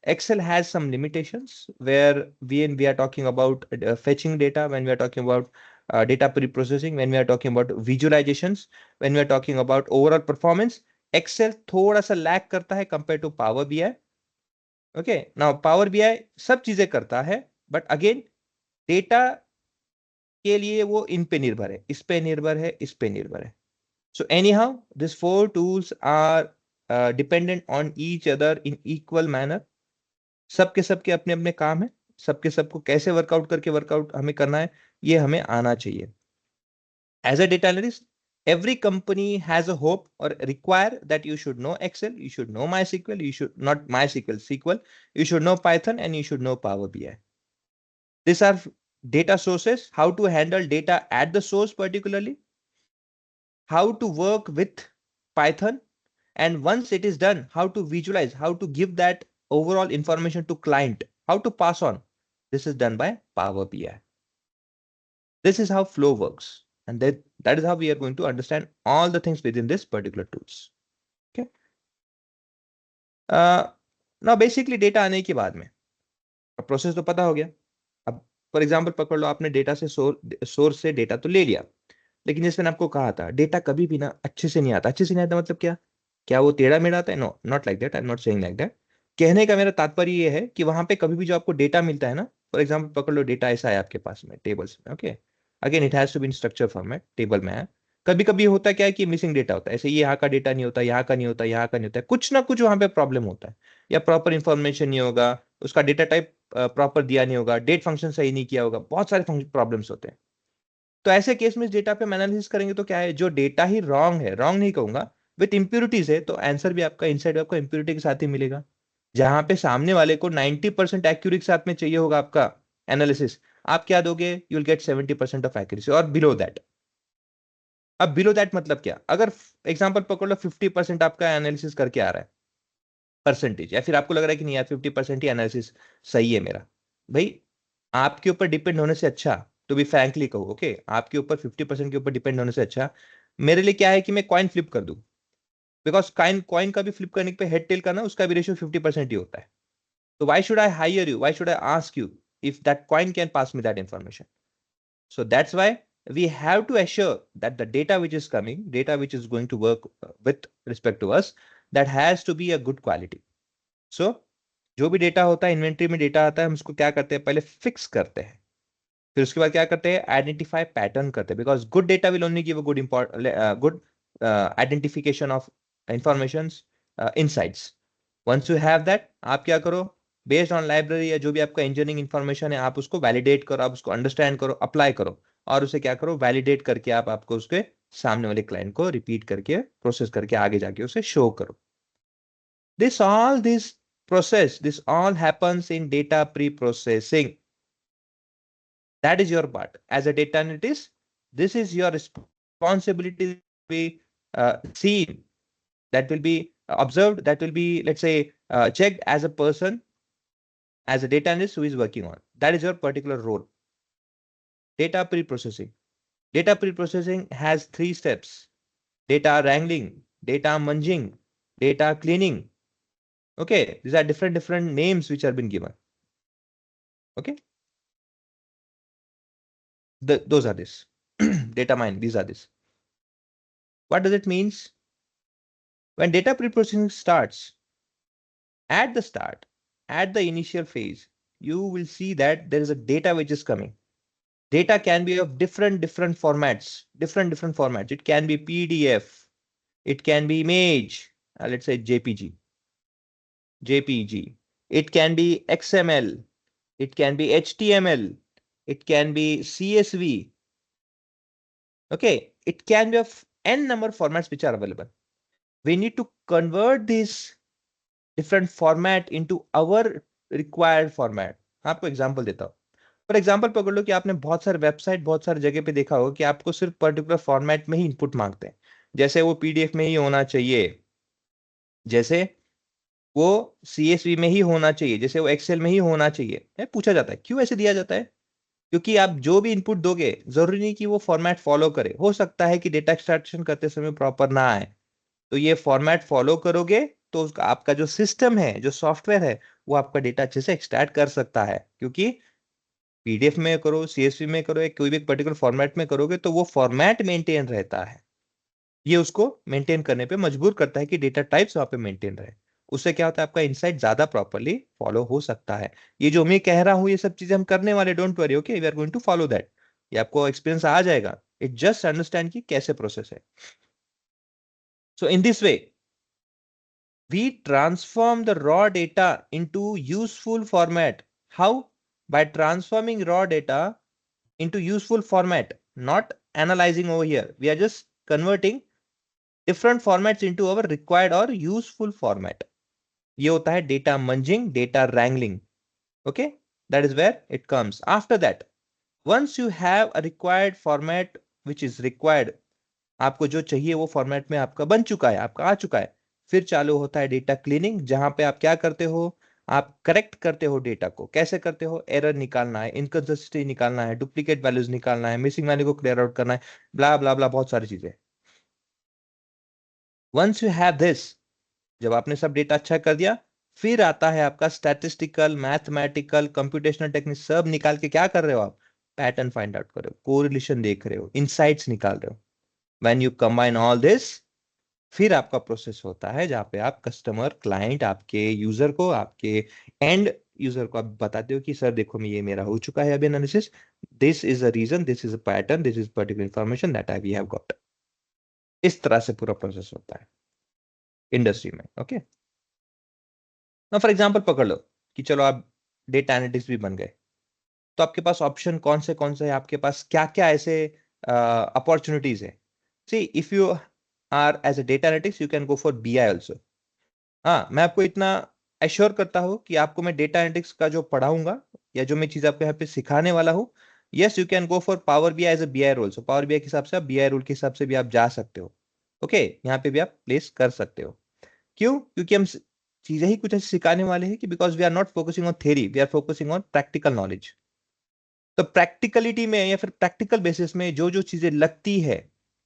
Excel has some limitations where when we are talking about fetching data, when we are talking about data pre-processing, when we are talking about visualizations, when we are talking about overall performance, Excel थोड़ा सा lag करता है compared to Power BI. Okay, now Power BI सब चीजें करता है, but again data के लिए वो इन पे निर्भर है, इस पे निर्भर है, इस पे निर्भर है। So anyhow, these four tools are dependent on each other in equal manner. सबके सबके अपने अपने काम है, सबके सबको कैसे वर्कआउट करके वर्कआउट हमें करना है ये हमें आना चाहिए। As a data analyst, every company has a hope or require that you should know Excel, you should know MySQL, you should not MySQL, SQL, you should know Python, and you should know Power BI. These are data sources, how to handle data at the source particularly, how to work with Python, and once it is done, how to visualize, how to give that overall information to client, how to pass on. This is done by Power BI. This is how flow works, and that is how we are going to understand all the things within this particular tools. Okay. Now basically data आने के बाद में process तो पता हो गया। अब for example पकड़ लो, आपने डेटा से सोर्स से डेटा तो ले लिया, लेकिन जैसे मैंने आपको कहा था डेटा कभी भी ना अच्छे से नहीं आता। अच्छे से नहीं आता मतलब क्या? क्या वो टेढ़ा मेढ़ा आता है? No, not like that, I am not saying like that. कहने का मेरा तात्पर्य ये है कि वहां पे कभी भी जो आपको डेटा मिलता है ना, फॉर एग्जाम्पल पकड़ लो डेटा ऐसा है आपके पास में टेबल्स में, okay, again it has to be in structure format, table में है। कभी कभी होता क्या है कि मिसिंग डेटा होता है, ऐसे यहाँ का डेटा नहीं होता, यहाँ का नहीं होता, यहाँ का नहीं होता है, कुछ ना कुछ वहां पे प्रॉब्लम होता है, या प्रॉपर इंफॉर्मेशन नहीं होगा, उसका डेटा टाइप प्रॉपर दिया नहीं होगा, डेट फंक्शन सही नहीं किया होगा, बहुत सारे प्रॉब्लम्स होते हैं। तो ऐसे केस में इस डेटा पे हम एनालिसिस करेंगे तो क्या है, जो डेटा ही रॉन्ग है, रॉन्ग नहीं कहूंगा, विथ इंप्यूरिटीज है, तो आंसर भी आपका इनसाइड आपको इंप्यूरिटी के साथ ही मिलेगा। जहां पे सामने वाले को 90% एक्यूरेट के साथ में चाहिए होगा आपका एनालिसिस, आप क्या दोगे? You will get 70% of accuracy और बिलो दैट। अब बिलो दैट मतलब क्या? अगर एग्जांपल पकड़ लो 50% आपका एनालिसिस करके आ रहा है परसेंटेज, या फिर आपको लग रहा है कि नहीं यार 50% ही एनालिसिस सही है मेरा, भाई आपके ऊपर डिपेंड होने से अच्छा, टू बी फ्रैंकली कहूँ, ओके, आपके ऊपर 50% के ऊपर डिपेंड होने से अच्छा मेरे लिए क्या है कि मैं कॉइन फ्लिप कर दूं। बिकॉज कॉइन कॉइन का भी फ्लिप करने पे हेड टेल का ना उसका भी रेशियो 50% ही होता है। तो why should I hire you, why should I ask you if that coin can pass me that information? So that's why we have to assure that the data which is coming, data which is going to work with respect to us, that has to be a good quality. So जो भी data होता है, inventory में data आता है, हम उसको क्या करते हैं, पहले फिक्स करते हैं, फिर उसके बाद क्या करते हैं, आइडेंटिफाई पैटर्न करते हैं, because good data will only give a good identification of information, insights. Once you have that, आप क्या करो, बेस्ड ऑन लाइब्रेरी या जो भी आपका इंजीनियरिंग इंफॉर्मेशन है, आप उसको वैलिडेट करो, आप उसको अंडरस्टैंड करो, अप्लाई करो, और उसे क्या करो, वैलिडेट करके आप आपको उसके सामने वाले क्लाइंट को रिपीट करके प्रोसेस करके आगे जाके उसे शो करो। this process, this all happens in data pre-processing. That is your part as a data analyst. This is your responsibility to be seen, that will be observed, that will be, let's say, checked as a person, as a data analyst who is working on. That is your particular role. Data pre-processing. Data pre-processing has 3 steps: data wrangling, data munging, data cleaning. Okay, these are different names which have been given. Okay, those are this. Data mining, these are this. What does it means? When data pre-processing starts, at the start, at the initial phase, you will see that there is a data which is coming. Data can be of different formats, different formats. It can be PDF, it can be image, let's say JPG. It can be XML, it can be HTML, it can be CSV. Okay, it can be of n number of formats which are available. We need to convert these different format into our required format. आपको example देता हूँ. For example पकड़ लो कि आपने बहुत सारे website बहुत सारी जगह पे देखा होगा कि आपको सिर्फ पर्टिकुलर फॉर्मेट में ही इनपुट मांगते हैं. जैसे वो पीडीएफ में ही होना चाहिए, जैसे वो सीएसवी में ही होना चाहिए, जैसे वो एक्सेल में ही होना चाहिए. पूछा जाता है क्यों ऐसे दिया जाता है? क्योंकि आप जो भी इनपुट दोगे जरूरी नहीं कि वो फॉर्मेट फॉलो करे. हो सकता है कि डेटा एक्सट्रैक्शन करते समय प्रॉपर ना आए, तो ये फॉर्मेट फॉलो करोगे तो उसका आपका जो सिस्टम है, जो सॉफ्टवेयर है, वो आपका डेटा अच्छे से एक्सट्रैक्ट कर सकता है. क्योंकि पीडीएफ में करो, सीएसवी में करो, या कोई भी पर्टिकुलर फॉर्मेट में करोगे तो वो फॉर्मेट मेंटेन रहता है. ये उसको मेंटेन करने पे मजबूर करता है कि डेटा टाइप्स वहां पे मेंटेन रहे. उससे क्या होता है, आपका इनसाइट ज्यादा प्रॉपर्ली फॉलो हो सकता है. ये जो मैं कह रहा हूं ये सब चीजें हम करने वाले, don't worry, okay, we are going to follow that. ये आपको एक्सपीरियंस आ जाएगा. इट जस्ट अंडरस्टैंड कि कैसे प्रोसेस है. So in this way we transform the raw data into useful format. How? By transforming raw data into useful format, not analyzing over here. We are just converting different formats into our required or useful format. ये होता है data munging, data wrangling. Okay, that is where it comes. After that, once you have a required format which is required, आपको जो चाहिए वो format में आपका बन चुका है, आपका आ चुका है, फिर चालू होता है डेटा क्लीनिंग, जहां पे आप क्या करते हो, आप करेक्ट करते हो डेटा को. कैसे करते हो? एरर निकालना है, इनकंसिस्टेंसी निकालना है, डुप्लीकेट वैल्यूज निकालना है, मिसिंग वैल्यू को क्लियर आउट करना है, ब्ला ब्ला ब्ला, बहुत सारी चीजें. वंस यू हैव दिस, जब आपने सब डेटा अच्छा कर दिया, फिर आता है आपका स्टैटिस्टिकल, मैथमेटिकल, कंप्यूटेशनल टेक्निक, सब निकाल के क्या कर रहे हो आप? पैटर्न फाइंड आउट कर रहे हो, कोरिलेशन देख रहे हो, इनसाइट्स निकाल रहे हो. When you combine all this, फिर आपका प्रोसेस होता है जहां पे आप कस्टमर, क्लाइंट, आपके यूजर को, आपके एंड यूजर को आप बताते हो कि सर देखो मैं, ये मेरा हो चुका है अभी analysis, this is a reason, this is a pattern, this is particular information that I we have got. इस तरह से पूरा प्रोसेस होता है इंडस्ट्री में. ओके, ना फॉर एग्जांपल पकड़ लो कि चलो आप डेटा एनालिटिक्स भी बन गए, तो आपके पास ऑप्शन कौन से है, आपके पास क्या क्या ऐसे अपॉर्चुनिटीज है. See, if you are as a data analytics you can go for BI also. हाँ, मैं आपको इतना एश्योर करता हूँ कि आपको मैं डेटा एनालिटिक्स का जो पढ़ाऊंगा या जो मैं चीज आपको यहाँ पे सिखाने वाला हूँ, yes, you can go for power BI as a BI role. So power BI के हिसाब से आप बीआई रोल के हिसाब से भी आप जा सकते हो. ओके, यहाँ पे भी आप प्लेस कर सकते हो. क्यों? क्योंकि हम चीजें ही कुछ ऐसे सिखाने वाले हैं कि because we are not focusing on theory, we are focusing on practical knowledge. तो प्रैक्टिकलिटी में या फिर प्रैक्टिकल बेसिस में जो जो चीजें लगती है,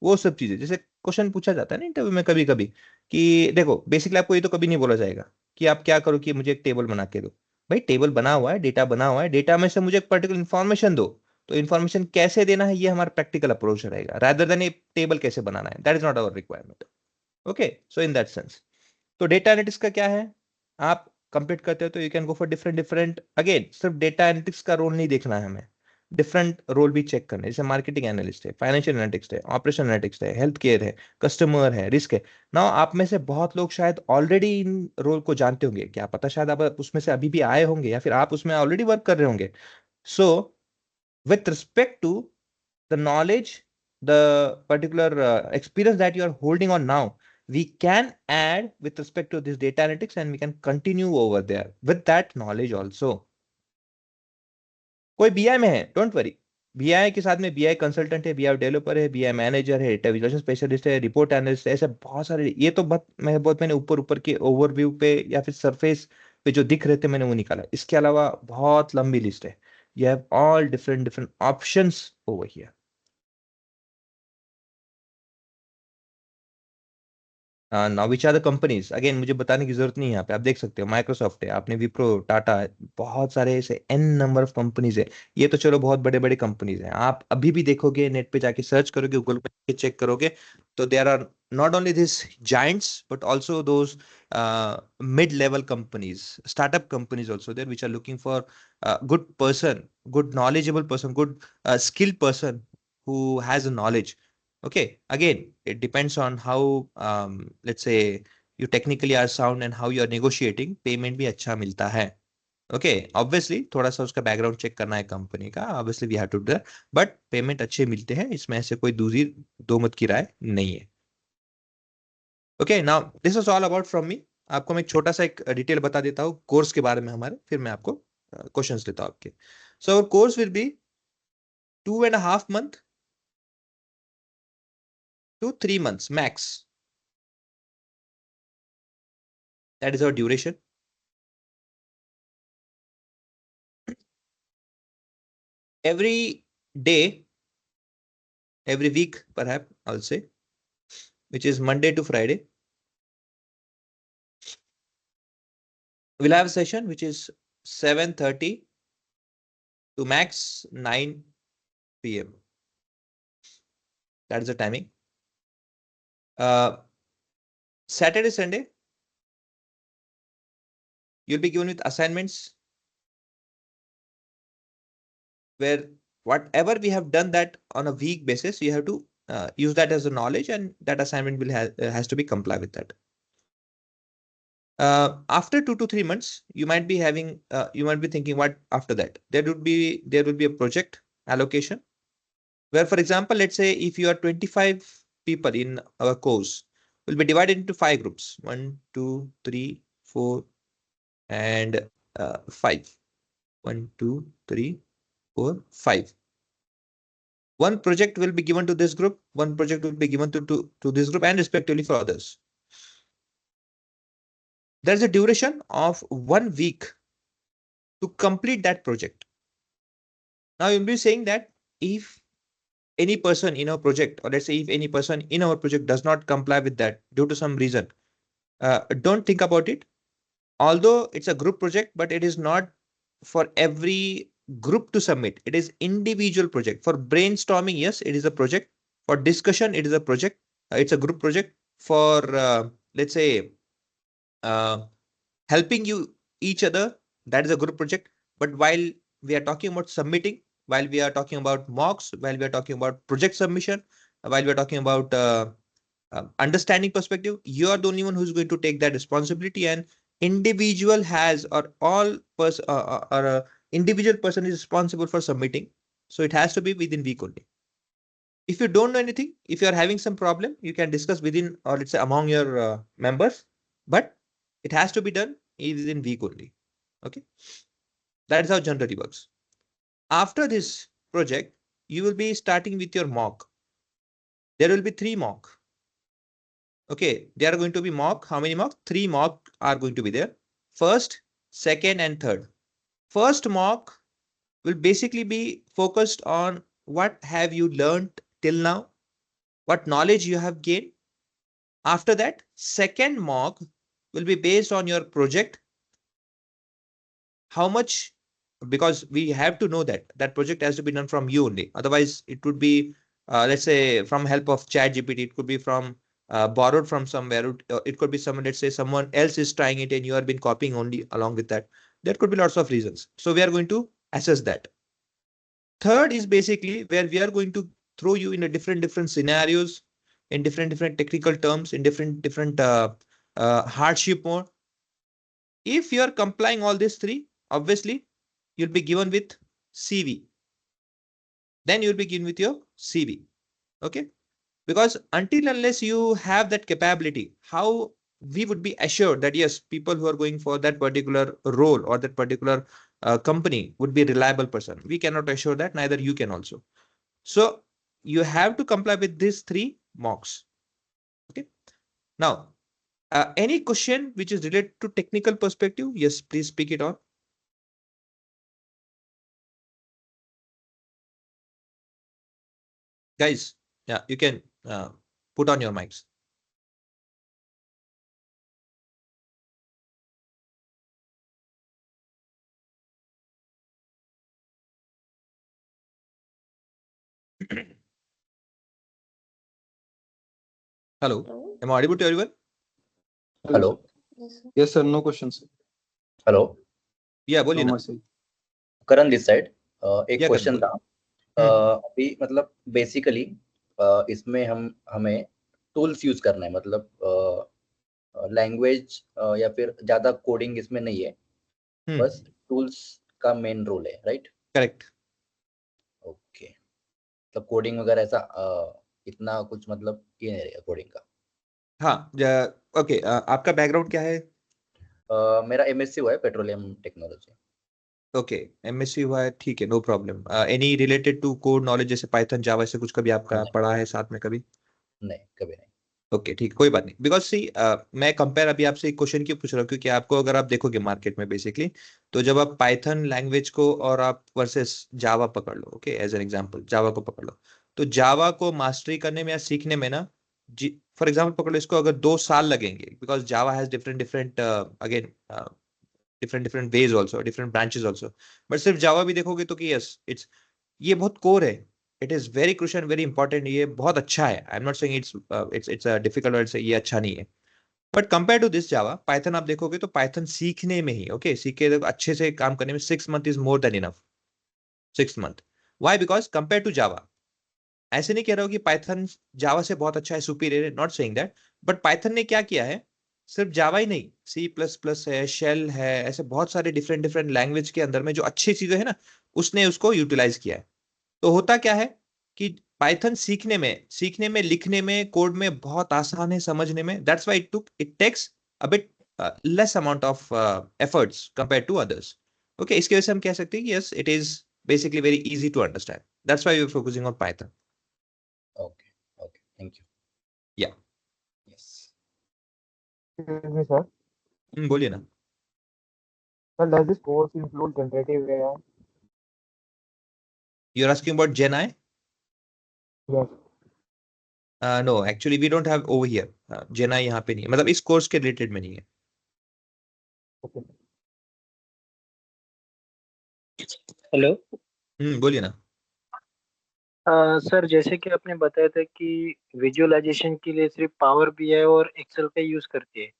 वो सब चीजें, जैसे क्वेश्चन पूछा जाता है ना इंटरव्यू में कभी कभी, कि देखो बेसिकली आपको ये तो कभी नहीं बोला जाएगा कि आप क्या करो कि मुझे एक टेबल बना के दो. भाई टेबल बना हुआ है, डेटा बना हुआ है, डेटा में से मुझे एक पर्टिकुलर इन्फॉर्मेशन दो. तो इन्फॉर्मेशन कैसे देना है, ये हमारा प्रैक्टिकल अप्रोच रहेगा, रादर देन ये टेबल कैसे बनाना है. That is not our requirement. Okay, so in that sense, तो डेटा एनालिटिक्स का क्या है, आप कंप्लीट करते हो तो you can go for different different. Again, सिर्फ डेटा एनालिटिक्स का रोल नहीं देखना है हमें, डिफरेंट रोल भी चेक करने, जैसे मार्केटिंग एनालिस्ट है, फाइनेंशियल एनालिटिक्स है, ऑपरेशन एनालिटिक्स है, हेल्थ केयर है, कस्टमर है, रिस्क है. ना आप में से बहुत लोग शायद ऑलरेडी इन रोल को जानते होंगे, क्या पता शायद आप उसमें से अभी भी आए होंगे या फिर आप उसमें ऑलरेडी वर्क कर रहे होंगे. So with respect to the knowledge, the particular experience that you are holding on now, we can add with respect to this data analytics and we can continue over there with that knowledge also. कोई BI में है, don't worry, BI के साथ में BI consultant है, BI developer है, BI manager है, data visualisation specialist है, रिपोर्ट एनालिस्ट है, ऐसे बहुत सारे. ये तो बहुत मैंने ऊपर ऊपर के ओवरव्यू पे या फिर सरफेस पे जो दिख रहे थे मैंने वो निकाला. इसके अलावा बहुत लंबी लिस्ट है. You have all different different options over here. Now which are the companies, again मुझे बताने की जरूरत नहीं है, यहाँ पे आप देख सकते हो माइक्रोसॉफ्ट है, आपने विप्रो, टाटा, बहुत सारे ऐसे एन नंबर ऑफ कंपनीज है. ये तो चलो बहुत बड़े बड़े कंपनीज हैं. आप अभी भी देखोगे, नेट पे जाके सर्च करोगे, गूगल पे चेक करोगे, तो there are not only this giants but also those mid level companies, startup companies also there which are looking for good person, good knowledgeable person, good skilled person who has a knowledge. Okay, again it depends on how, let's say, you technically are sound and how you are negotiating, payment भी अच्छा मिलता है. Okay, obviously थोड़ा सा उसका background check करना है company का, obviously we have to do that, but payment अच्छे मिलते हैं, इसमें ऐसे कोई दूसरी दो मत की राय नहीं है. Okay, now this is all about from me. आपको मैं एक छोटा सा एक डिटेल बता देता हूँ कोर्स के बारे में हमारे, फिर मैं आपको क्वेश्चंस देता हूँ आपके. So our course will be 2.5 months to 3 months max. That is our duration. Every day, every week, perhaps I'll say, which is Monday to Friday, we'll have a session which is 7:30 to max 9 p.m. That is the timing. Saturday, Sunday, you'll be given with assignments where whatever we have done that on a week basis, you have to use that as a knowledge, and that assignment will has to be comply with that. After 2 to 3 months, you might be having, you might be thinking, what after that? There will be a project allocation where, for example, let's say if you are 25 people in our course, will be divided into 5 groups: 1, 2, 3, 4, and 5. 1, 2, 3, 4, 5. One project will be given to this group, one project will be given to this group, and respectively for others. There's a duration of 1 week to complete that project. Now you'll be saying that if any person in our project, or let's say if any person in our project does not comply with that due to some reason, don't think about it. Although it's a group project, but it is not for every group to submit. It is individual project. For brainstorming, yes, it is a project. For discussion, it is a project. It's a group project. For let's say helping you each other, that is a group project. But while we are talking about submitting, while we are talking about mocks, while we are talking about project submission, while we are talking about understanding perspective, you are the only one who's going to take that responsibility, and individual has, or all person or individual person is responsible for submitting. So it has to be within week only. If you don't know anything, if you are having some problem, you can discuss within, or let's say among your members, but it has to be done within week only. Okay, that is how generally works. After this project, you will be starting with your mock. There will be 3 mock. Okay, there are going to be mock. How many mock? 3 mock are going to be there. First, second, and third. First mock will basically be focused on what have you learned till now, what knowledge you have gained. After that, second mock will be based on your project. How much, because we have to know that that project has to be done from you only. Otherwise, it would be, let's say, from help of ChatGPT. It could be from borrowed from somewhere. It could be someone, let's say someone else is trying it and you have been copying only along with that. There could be lots of reasons. So we are going to assess that. Third is basically where we are going to throw you in a different scenarios, in different technical terms, in different hardship mode. If you are complying all these 3, obviously you'll be given with CV. Then you'll be given with your CV. Okay, because until unless you have that capability, how we would be assured that yes, people who are going for that particular role or that particular company would be a reliable person? We cannot assure that, neither you can also. So you have to comply with these 3 mocks. Okay, now any question which is related to technical perspective? Yes, please speak it on. Guys, yeah, you can put on your mics. Hello, am I audible to everyone? Hello. Yes, sir. No questions. Hello. Yeah, बोलिए ना. करण this side एक Yeah, question Karan, था अभी मतलब basically इसमें हमें tools use करना है, मतलब लैंग्वेज या फिर ज्यादा कोडिंग इसमें नहीं है, बस टूल्स का मेन रोल है, राइट? करेक्ट. ओके, तो कोडिंग वगैरह ऐसा इतना कुछ मतलब ये नहीं रहेगा कोडिंग का. हाँ, ओके. आपका बैकग्राउंड क्या है? मेरा एमएससी हुआ है पेट्रोलियम टेक्नोलॉजी। ओके, एमएससी हुआ है, ठीक है, no problem. Any related to code knowledge जैसे पाइथन जावा से कुछ कभी आपका नहीं। पढ़ा है साथ में कभी? नहीं, कभी नहीं। ओके ठीक, कोई बात नहीं। बिकॉज सी मैं कंपेयर अभी आपसे एक क्वेश्चन क्यों पूछ रहा हूँ, क्योंकि आपको अगर आप देखोगे मार्केट में बेसिकली, तो जब आप पाइथन लैंग्वेज को और आप वर्सेस जावा पकड़ लो, ओके एज एन एग्जांपल जावा को पकड़ लो, तो जावा को मास्टरी करने में या सीखने में ना, जी फॉर एग्जांपल पकड़ लो इसको, अगर 2 साल लगेंगे, because Java has different different again different different ways also, different branches also, but सिर्फ जावा भी देखोगे तो कि यस इट्स, ये बहुत कोर है, it is very crucial, very important, ये बहुत अच्छा है। I am not saying it's difficult word से ये अच्छा नहीं है, but compare to this Java Python आप देखोगे तो पाइथन सीखने में ही, ओके सीख के अच्छे से काम करने में 6 month is more than enough. 6 month, why? Because compare to Java, ऐसे नहीं कह रहा हूँ कि पाइथन जावा से बहुत अच्छा है, सुपीरियर है, not saying that, but Python ने क्या किया है, सिर्फ जावा ही नहीं, C++ है, शेल है, ऐसे बहुत सारे डिफरेंट डिफरेंट लैंग्वेज के अंदर में जो अच्छी चीजें है ना, उसने उसको यूटिलाइज किया है। तो होता क्या है कि पाइथन सीखने में लिखने में कोड में बहुत आसान है समझने में, that's why it takes a bit less amount of efforts compare to others. Okay, इसकी वजह से हम कह सकते हैं कि yes it is basically very easy to understand, that's why we are focusing on Python. Okay, okay, thank you. या yes. Excuse me, sir. बोलिए ना। Sir, does this course include generative AI? You are asking about gen AI? Yes. No actually we don't have over here, gen AI यहाँ पे नहीं है, मतलब इस course के रिलेटेड में नहीं है। Okay. हेलो बोलिए ना। सर, जैसे कि आपने बताया था कि विजुअलाइजेशन के लिए सिर्फ पावर बीआई और एक्सेल का यूज करते हैं,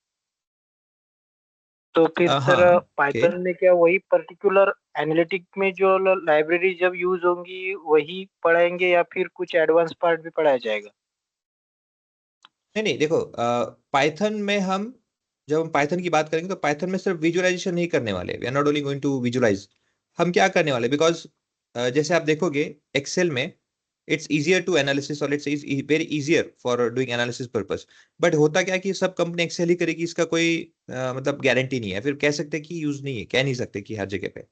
तो फिर सर हाँ, पाइथन में क्या वही पर्टिकुलर एनालिटिक में जो लाइब्रेरी जब यूज होंगी वही पढ़ाएंगे या फिर कुछ एडवांस पार्ट भी पढ़ाया जाएगा? नहीं नहीं, देखो पाइथन में हम जब हम पाइथन की बात करेंगे तो पाइथन में सिर्फ विजुअलाइजेशन नहीं करने वाले, we are not only going to visualize. हम क्या करने वाले, बिकॉज जैसे आप देखोगे एक्सेल में इट्स इजियर टू एनालिसिस और it's very easier for doing analysis purpose, but होता क्या है कि सब कंपनी एक्सेल ही करेगी, इसका कोई मतलब गारंटी नहीं है, फिर कह सकते हैं कि यूज नहीं है, कह नहीं सकते कि हर जगह पे।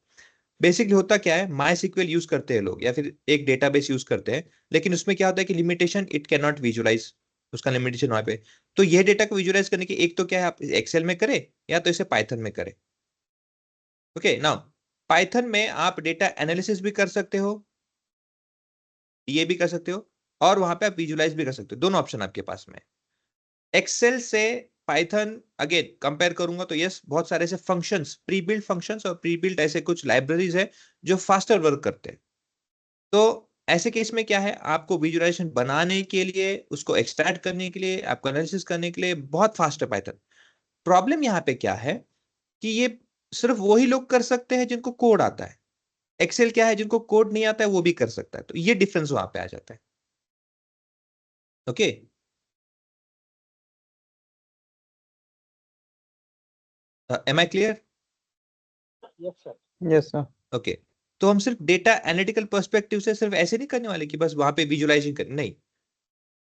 बेसिकली होता क्या है, माई सिक्वल यूज करते हैं लोग या फिर एक डेटाबेस यूज करते हैं, लेकिन उसमें क्या होता है कि limitation, it can not visualize, उसका लिमिटेशन वहां पे। तो ये डेटा को विजुअलाइज करने की एक तो क्या है, आप एक्सेल में करें या तो इसे पाइथन में करें। ओके नाउ, पाइथन में आप डेटा एनालिसिस भी कर सकते हो, ये भी कर सकते हो, और वहां पे आप विजुअलाइज भी कर सकते हो, दोनों ऑप्शन आपके पास में। एक्सेल से पाइथन अगेन कंपेयर करूंगा तो यस, बहुत सारे ऐसे फंक्शंस, प्री बिल्ड फंक्शंस और प्री बिल्ड ऐसे कुछ लाइब्रेरीज है जो फास्टर वर्क करते हैं। तो ऐसे केस में क्या है, आपको विजुअलाइजेशन बनाने के लिए, उसको एक्सट्रैक्ट करने के लिए, आपको एनालिसिस करने के लिए बहुत फास्ट है पाइथन। प्रॉब्लम यहाँ पे क्या है कि ये सिर्फ वही लोग कर सकते हैं जिनको कोड आता है। एक्सेल क्या है, जिनको कोड नहीं आता है वो भी कर सकता है, तो ये डिफरेंस वहां पे आ जाता है। Okay, am I clear? Yes sir. Yes, sir. Okay, तो हम सिर्फ डेटा एनालिटिकल पर्सपेक्टिव से सिर्फ ऐसे नहीं करने वाले कि बस वहां पे विजुअलाइजिंग करनी, नहीं,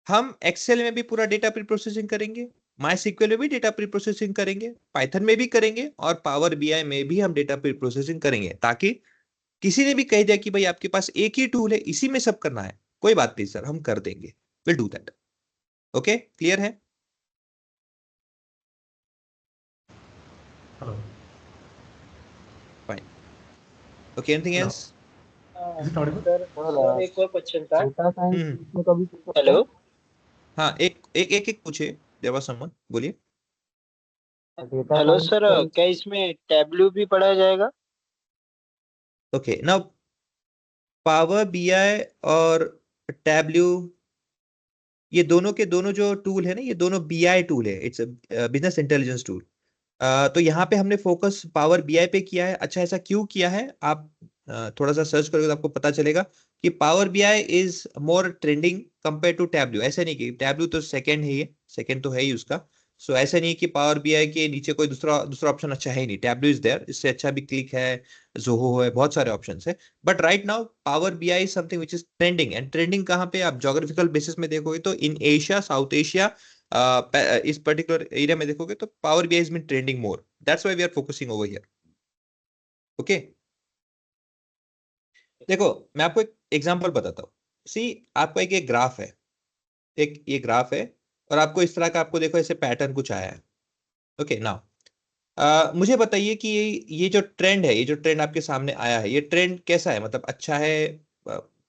हम एक्सेल में भी पूरा डेटा प्री प्रोसेसिंग करेंगे, माई सिक्वल में भी डेटा प्री प्रोसेसिंग करेंगे, पाइथन में भी करेंगे, और पावर बीआई में भी हम डेटा प्री प्रोसेसिंग करेंगे, ताकि किसी ने भी कह दिया कि भाई आपके पास एक ही टूल है, इसी में सब करना है, कोई बात नहीं सर, हम कर देंगे, will do that. Okay, clear है? Hello. Fine, okay, anything Hello. Else? Is it audible? Sir एक और क्वेश्चन था। डेटा साइंस हम्म, इसमें कभी पूछ सकते हैं? हेलो हाँ, एक पूछे, देयर वाज समवन, बोलिए। डेटा हेलो साइंस सर, का क्या इसमें टैबलू भी पढ़ाया जाएगा? ओके नाउ, पावर बीआई और टैबल्यू, ये दोनों के दोनों जो टूल है ना, ये दोनों बीआई टूल है, इट्स बिजनेस इंटेलिजेंस टूल। तो यहाँ पे हमने फोकस पावर बीआई पे किया है। अच्छा, ऐसा क्यों किया है, आप थोड़ा सा सर्च करोगे तो आपको पता चलेगा कि power BI is more trending compare to Tableau. ऐसा नहीं कि टैबल्यू तो सेकंड है, ये सेकंड तो है ही उसका, सो ऐसा नहीं कि पावर बीआई के नीचे कोई दूसरा दूसरा ऑप्शन अच्छा है ही नहीं, टैबल्यू इज देयर, इससे अच्छा भी क्लिक है, जोहो है, बहुत सारे ऑप्शन है। But right now power BI is something which is trending, and trending कहाँ पे, आप जोग्राफिकल बेसिस में देखोगे तो इन एशिया, साउथ एशिया इस पर्टिकुलर एरिया में देखोगे तो power BI is been trending more, that's why we are focusing over here. Okay, देखो मैं आपको एक एग्जांपल बताता हूँ। सी आपको एक ग्राफ है, एक ये ग्राफ है, और आपको इस तरह का आपको देखो ऐसे पैटर्न कुछ आया है। ओके नाउ मुझे बताइए कि ये जो ट्रेंड है, ये जो ट्रेंड आपके सामने आया है, ये ट्रेंड कैसा है, मतलब अच्छा है,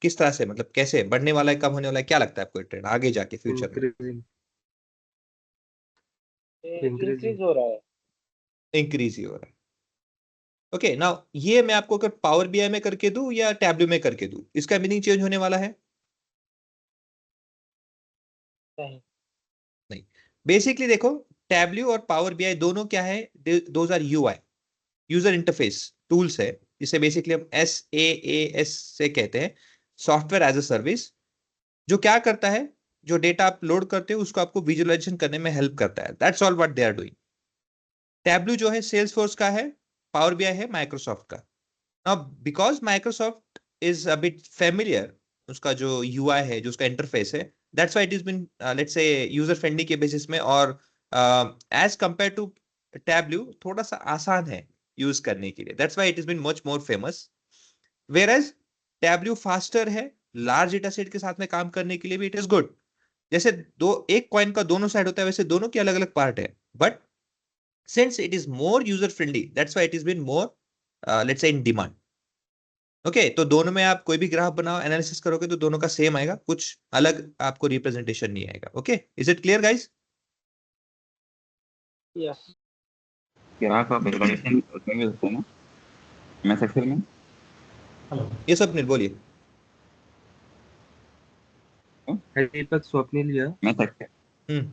किस तरह से, मतलब कैसे बढ़ने वाला है, कम होने वाला है, क्या लगता है आपको ये ट्रेंड आगे जाके फ्यूचर में? Increasing. इंक्रीज हो रहा है। इंक्रीज ही हो रहा है। ओके नाउ ये मैं आपको अगर पावर बीआई में करके दूं या टैब्लू में करके दूं, इसका मीनिंग चेंज होने वाला है? नहीं। बेसिकली देखो, टैब्लू और पावर बीआई दोनों क्या है, those are UI, user interface tools है, जिसे बेसिकली हम SaaS से कहते हैं, सॉफ्टवेयर एज अ सर्विस, जो क्या करता है, जो डेटा आप लोड करते हो उसको आपको विजुअलाइजेशन करने में हेल्प करता है। That's all what they are doing. Tableau जो है सेल्स फोर्स का है, पावर बीआई है माइक्रोसॉफ्ट का। Now because Microsoft is a bit familiar, उसका जो यूआई है, जो उसका इंटरफेस है, that's why it is been let's say user friendly के बेसिस में, और एज कंपेयर टू टैब्लू थोड़ा सा आसान है यूज करने के लिए, that's why it is been much more famous. Whereas Tableau faster है, लार्ज डेटा सेट के साथ में काम करने के लिए भी इट इज गुड। जैसे दो एक कॉइन का दोनों साइड होता है, वैसे दोनों के अलग अलग पार्ट है, but since it is more user friendly, that's why it is been more let's say in demand. Okay, तो दोनों में आप कोई भी ग्राफ बनाओ, एनालिसिस करोगे तो दोनों का सेम आएगा, कुछ अलग आपको रिप्रेजेंटेशन नहीं आएगा। Okay, is it clear guys? Yes. क्या आप विजुअलाइजेशन उसमें भी होते हैं ना, MS एक्सेल में? ये सब नहीं बोलिए। Hi, Deepak, Swapnil here. MS Excel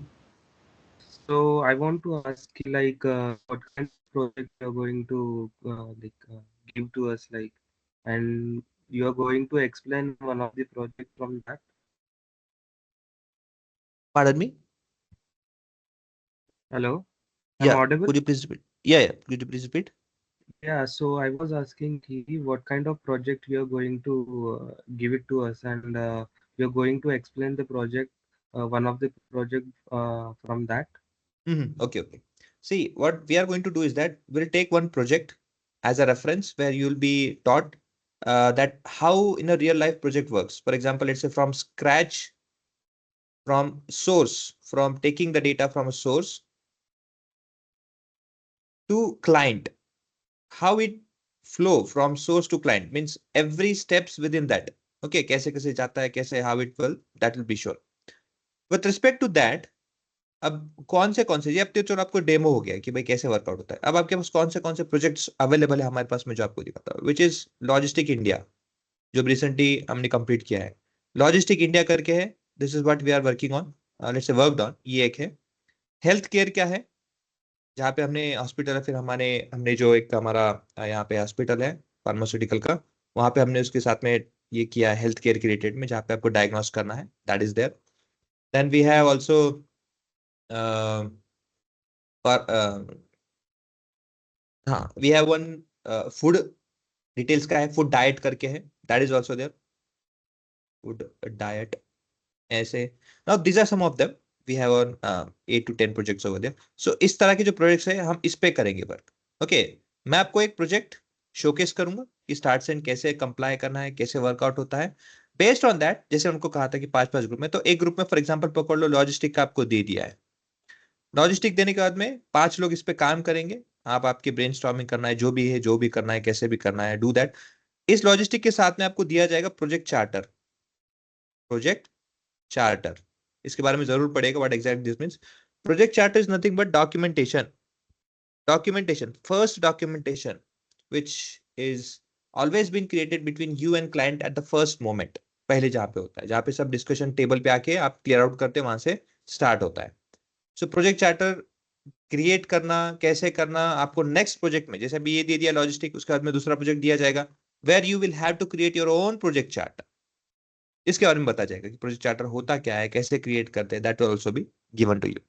So I want to ask you, like, what kind of project you're going to give to us, like, and you're going to explain one of the project from that. Pardon me? Hello, I'm Yeah, audible? could you please repeat? Yeah, could you please repeat? Yeah, so I was asking what kind of project you're going to give it to us, and you're going to explain the project, one of the project from that. Okay. See, what we are going to do is that we'll take one project as a reference where you'll be taught that how in a real life project works. For example, let's say from scratch, from source, from taking the data from a source to client, how it flow from source to client, means every steps within that. Okay, कैसे कैसे जाता है, कैसे, how it will, that will be sure. With respect to that, अब कौन से ये अब तो चलो आपको डेमो हो गया कि भाई कैसे वर्कआउट होता है। अब आपके पास कौन से प्रोजेक्ट्स अवेलेबल है हमारे पास में, जो आपको दिखाता है, विच इज लॉजिस्टिक इंडिया, जो रिसेंटली हमने कंप्लीट किया है। लॉजिस्टिक इंडिया करके है, this is what we are working on, let's say worked on. ये एक है। हेल्थ केयर क्या है, जहाँ पे हमने हॉस्पिटल है, फिर हमने जो एक हमारा यहाँ पे हॉस्पिटल है फार्मास्यूटिकल का, वहां पे हमने उसके साथ में ये किया है हेल्थ केयर के रिलेटेड में, जहाँ पे आपको डायग्नोस करना है, that is there. Then we have also हाँ, we have one food details का है, फूड डाइट करके है, that is also there, food diet ऐसे। Now these are some of them, we have on 8 to 10 projects over there. So इस तरह के जो प्रोजेक्ट्स है हम इस पे करेंगे वर्क। ओके, मैं आपको एक प्रोजेक्ट शोकेस करूंगा कि स्टार्ट से एंड कैसे कंप्लाई करना है, कैसे वर्कआउट होता है। बेस्ड ऑन दैट, जैसे उनको कहा था कि 5-5 ग्रुप में, तो एक ग्रुप में फॉर एग्जांपल पकड़ लो लॉजिस्टिक का आपको दे दिया है। लॉजिस्टिक देने के बाद में 5 लोग इस पे काम करेंगे, आप आपकी ब्रेनस्टॉर्मिंग करना है, जो भी करना है, कैसे भी करना है, डू दैट। इस लॉजिस्टिक के साथ में आपको दिया जाएगा प्रोजेक्ट चार्टर। इसके बारे में जरूर पढ़ेगा what exactly this means. Project charter is nothing but documentation, first documentation which is always been created between you and client at the first moment, पहले जहां पे होता है, जहां पे सब डिस्कशन टेबल पे आके आप क्लियर आउट करते हैं, वहां से स्टार्ट होता है। सो प्रोजेक्ट चार्टर क्रिएट करना, कैसे करना, आपको नेक्स्ट प्रोजेक्ट में, जैसे अभी ये दे दिया लॉजिस्टिक, उसके बाद में दूसरा प्रोजेक्ट दिया जाएगा where you will have to create your own project charter. इसके बारे में बताया जाएगा कि प्रोजेक्ट चार्टर होता क्या है, कैसे क्रिएट करते हैं, that will also be given to you